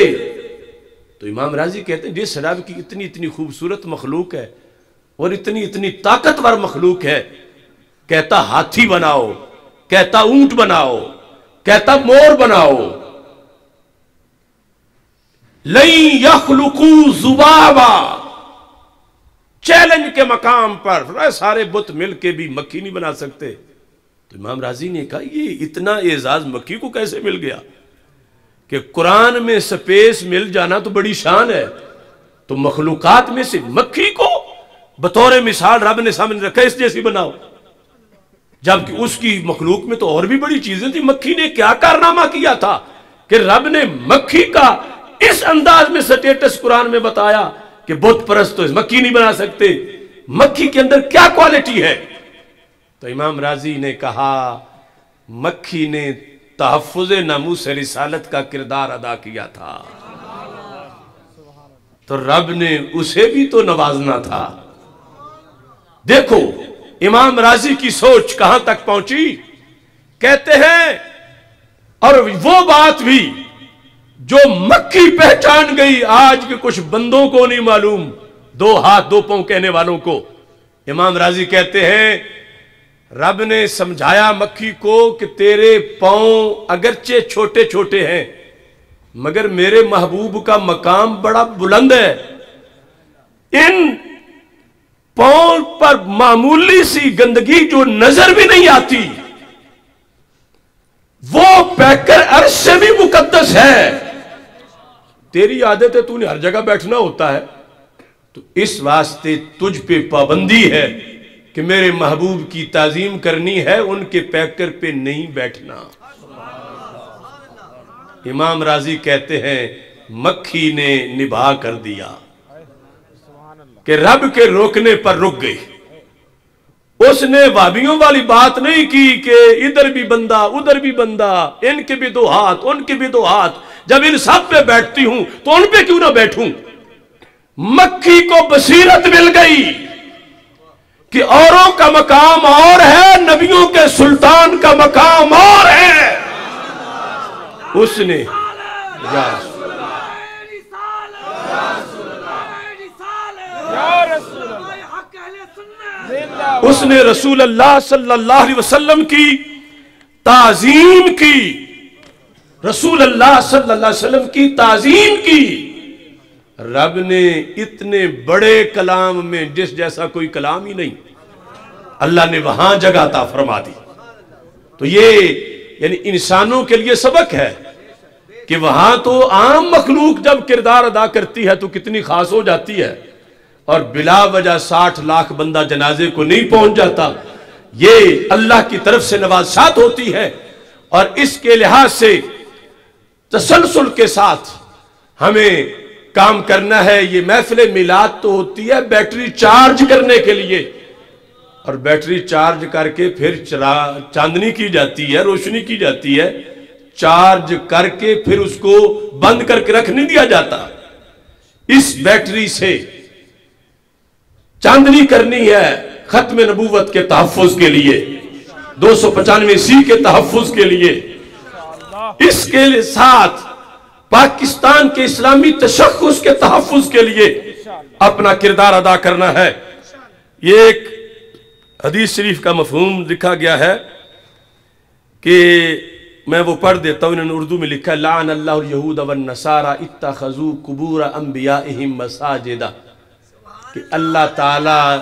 تو امام راضی کہتے ہیں جس رب کی اتنی اتنی خوبصورت مخلوق ہے اور اتنی اتنی طاقتور مخلوق ہے، کہتا ہاتھی بناؤ، کہتا اونٹ بناؤ، کہتا مور بناؤ. لَن يَخْلُقُوا ذُبَابًا، چیلنج کے مقام پر سارے بت مل کے بھی مکھی نہیں بنا سکتے. تو امام راضی نے کہا یہ اتنا اعزاز مکھی کو کیسے مل گیا کہ قرآن میں سپیس مل جانا تو بڑی شان ہے، تو مخلوقات میں سے مکھی کو بطور مثال رب نے سامنے رکھا اس جیسی بناؤ، جبکہ اس کی مخلوق میں تو اور بھی بڑی چیزیں تھی. مکھی نے کیا کارنامہ کیا تھا کہ رب نے مکھی کا اس انداز میں سٹیٹس قرآن میں بتایا کہ بت پرست تو مکھی نہیں بنا سکتے. مکھی کے اندر کیا کوالٹی ہے؟ تو امام راضی نے کہا مکھی نے تحفظ ناموس رسالت کا کردار ادا کیا تھا، تو رب نے اسے بھی تو نوازنا تھا. دیکھو امام راضی کی سوچ کہاں تک پہنچی. کہتے ہیں اور وہ بات بھی جو مکھی پہچان گئی آج کے کچھ بندوں کو نہیں معلوم، 2 ہاتھ 2 پاؤں کہنے والوں کو. امام راضی کہتے ہیں رب نے سمجھایا مکھی کو کہ تیرے پاؤں اگرچہ چھوٹے چھوٹے ہیں مگر میرے محبوب کا مقام بڑا بلند ہے. ان پاؤں پر معمولی سی گندگی جو نظر بھی نہیں آتی وہ پیکر عرش سے بھی مقدس ہے. تیری عادت ہے تو نے ہر جگہ بیٹھنا ہوتا ہے، تو اس واسطے تجھ پہ پابندی ہے کہ میرے محبوب کی تعظیم کرنی ہے، ان کے پیکر پہ نہیں بیٹھنا. امام راضی کہتے ہیں مکھی نے نبھا کر دیا کہ رب کے روکنے پر رک گئی. اس نے وابیوں والی بات نہیں کی کہ ادھر بھی بندہ ادھر بھی بندہ، ان کے بھی 2 ہاتھ ان کے بھی 2 ہاتھ، جب ان سب پہ بیٹھتی ہوں تو ان پہ کیوں نہ بیٹھوں. مکھی کو بصیرت مل گئی کہ اوروں کا مقام اور ہے، نبیوں کے سلطان کا مقام اور ہے. اس نے اس نے رسول اللہ صلی اللہ علیہ وسلم کی تعظیم کی، رسول اللہ صلی اللہ علیہ وسلم کی تعظیم کی. رب نے اتنے بڑے کلام میں جس جیسا کوئی کلام ہی نہیں، اللہ نے وہاں جگہ عطا فرما دی. تو یہ یعنی انسانوں کے لیے سبق ہے کہ وہاں تو عام مخلوق جب کردار ادا کرتی ہے تو کتنی خاص ہو جاتی ہے، اور بلا وجہ 60 لاکھ بندہ جنازے کو نہیں پہنچ جاتا. یہ اللہ کی طرف سے نوازشات ہوتی ہے، اور اس کے لحاظ سے تسلسل کے ساتھ ہمیں کام کرنا ہے. یہ محفل میلاد تو ہوتی ہے بیٹری چارج کرنے کے لیے، اور بیٹری چارج کر کے پھر چاندنی کی جاتی ہے، روشنی کی جاتی ہے، چارج کر کے پھر اس کو بند کر کے رکھ نہیں دیا جاتا۔ اس بیٹری سے چاندنی کرنی ہے ختم نبوت کے تحفظ کے لیے، 295 کے تحفظ کے لیے، اس کے ساتھ پاکستان کے اسلامی تشخص کے تحفظ کے لیے اپنا کردار ادا کرنا ہے۔ یہ ایک حدیث شریف کا مفہوم لکھا گیا ہے کہ میں وہ پڑھ دیتا ہوں، انہوں نے اردو میں لکھا ہے، لعن اللہ الیہود والنصارى اتخذوا قبور انبیائہم مساجدا، کہ اللہ تعالیٰ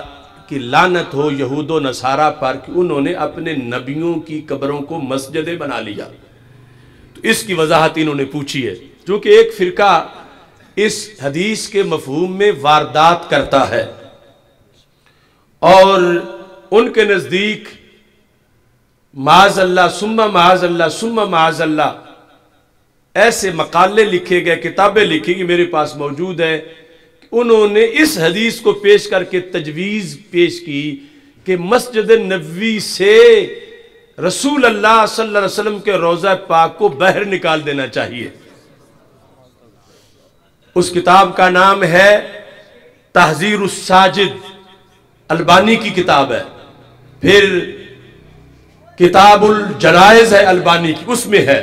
کی لعنت ہو یہود و نصارہ پر کہ انہوں نے اپنے نبیوں کی قبروں کو مسجدیں بنا لیا۔ تو اس کی وضاحت انہوں نے پوچھی ہے، چونکہ ایک فرقہ اس حدیث کے مفہوم میں واردات کرتا ہے اور ان کے نزدیک معاذ اللہ ثم معاذ اللہ ثم معاذ اللہ ایسے مقالے لکھے گئے، کتابیں لکھی گئی، میرے پاس موجود ہے، انہوں نے اس حدیث کو پیش کر کے تجویز پیش کی کہ مسجد نبوی سے رسول اللہ صلی اللہ علیہ وسلم کے روضہ پاک کو باہر نکال دینا چاہیے۔ اس کتاب کا نام ہے تحذیر الساجد، البانی کی کتاب ہے، پھر کتاب الجنائز ہے البانی کی، اس میں ہے۔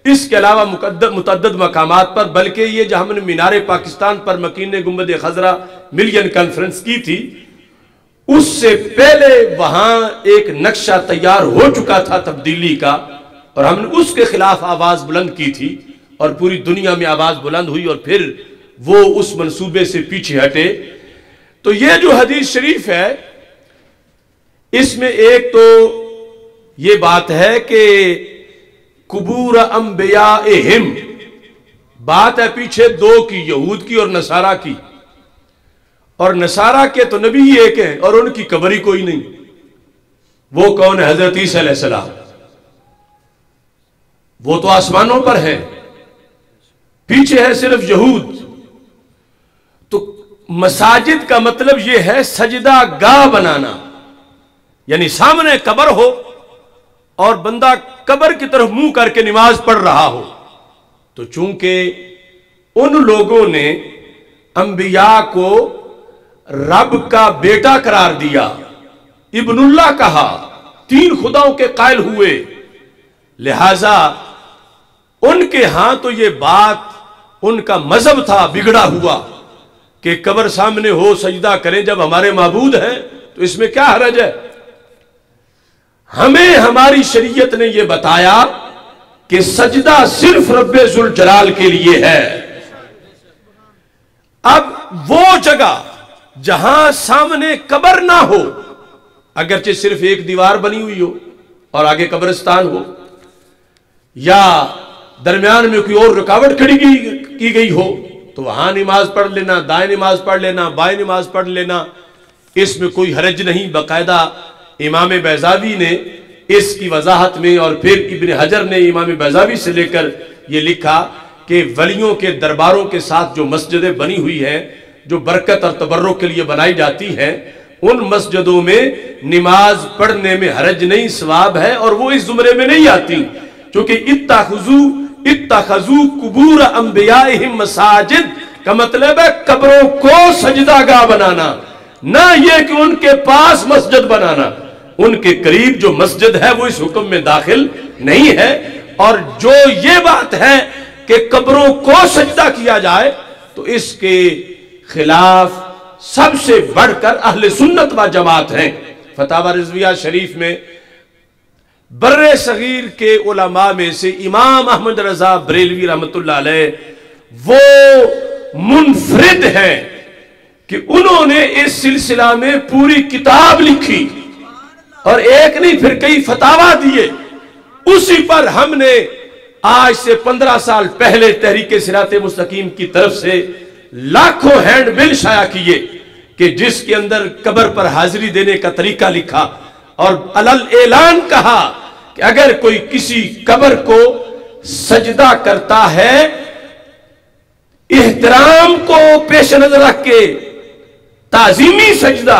اس کے علاوہ متعدد مقامات پر، بلکہ یہ جو ہم نے مینار پاکستان پر مکین گنبد خضرا ملین کانفرنس کی تھی، اس سے پہلے وہاں ایک نقشہ تیار ہو چکا تھا تبدیلی کا، اور ہم نے اس کے خلاف آواز بلند کی تھی اور پوری دنیا میں آواز بلند ہوئی، اور پھر وہ اس منصوبے سے پیچھے ہٹے۔ تو یہ جو حدیث شریف ہے، اس میں ایک تو یہ بات ہے کہ قبور انبیائہم، بات ہے پیچھے دو کی، یہود کی اور نصارہ کی، اور نصارہ کے تو نبی ہی ایک ہیں اور ان کی قبر ہی کوئی نہیں۔ وہ کون ہے؟ حضرت عیسیٰ علیہ السلام، وہ تو آسمانوں پر ہے، پیچھے ہے صرف یہود۔ تو مساجد کا مطلب یہ ہے سجدہ گاہ بنانا، یعنی سامنے قبر ہو اور بندہ قبر کی طرف منہ کر کے نماز پڑھ رہا ہو۔ تو چونکہ ان لوگوں نے انبیاء کو رب کا بیٹا قرار دیا، ابن اللہ کہا، تین خداؤں کے قائل ہوئے، لہذا ان کے ہاں تو یہ بات ان کا مذہب تھا بگڑا ہوا کہ قبر سامنے ہو سجدہ کریں جب ہمارے معبود ہیں، تو اس میں کیا حرج ہے؟ ہمیں ہماری شریعت نے یہ بتایا کہ سجدہ صرف رب ذوالجلال کے لیے ہے۔ اب وہ جگہ جہاں سامنے قبر نہ ہو، اگرچہ صرف ایک دیوار بنی ہوئی ہو اور آگے قبرستان ہو، یا درمیان میں کوئی اور رکاوٹ کھڑی کی گئی ہو، تو وہاں نماز پڑھ لینا، دائیں نماز پڑھ لینا، بائیں نماز پڑھ لینا، اس میں کوئی حرج نہیں۔ باقاعدہ امام بیضاوی نے اس کی وضاحت میں، اور پھر ابن حجر نے امام بیضاوی سے لے کر یہ لکھا کہ ولیوں کے درباروں کے ساتھ جو مسجدیں بنی ہوئی ہیں، جو برکت اور تبرک کے لیے بنائی جاتی ہیں، ان مسجدوں میں نماز پڑھنے میں حرج نہیں، ثواب ہے، اور وہ اس زمرے میں نہیں آتی، چونکہ اتخذوا قبور انبیائہم مساجد کا مطلب ہے قبروں کو سجدہ گاہ بنانا، نہ یہ کہ ان کے پاس مسجد بنانا۔ ان کے قریب جو مسجد ہے وہ اس حکم میں داخل نہیں ہے، اور جو یہ بات ہے کہ قبروں کو سجدہ کیا جائے، تو اس کے خلاف سب سے بڑھ کر اہل سنت و جماعت ہیں۔ فتاوی رضویہ شریف میں بر صغیر کے علماء میں سے امام احمد رضا بریلوی رحمت اللہ علیہ وہ منفرد ہیں کہ انہوں نے اس سلسلہ میں پوری کتاب لکھی، اور ایک نہیں پھر کئی فتاوی دیے۔ اسی پر ہم نے آج سے 15 سال پہلے تحریک صراط مستقیم کی طرف سے لاکھوں ہینڈ بل شائع کیے کہ جس کے اندر قبر پر حاضری دینے کا طریقہ لکھا، اور علل اعلان کہا کہ اگر کوئی کسی قبر کو سجدہ کرتا ہے احترام کو پیش نظر رکھ کے، تعظیمی سجدہ،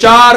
4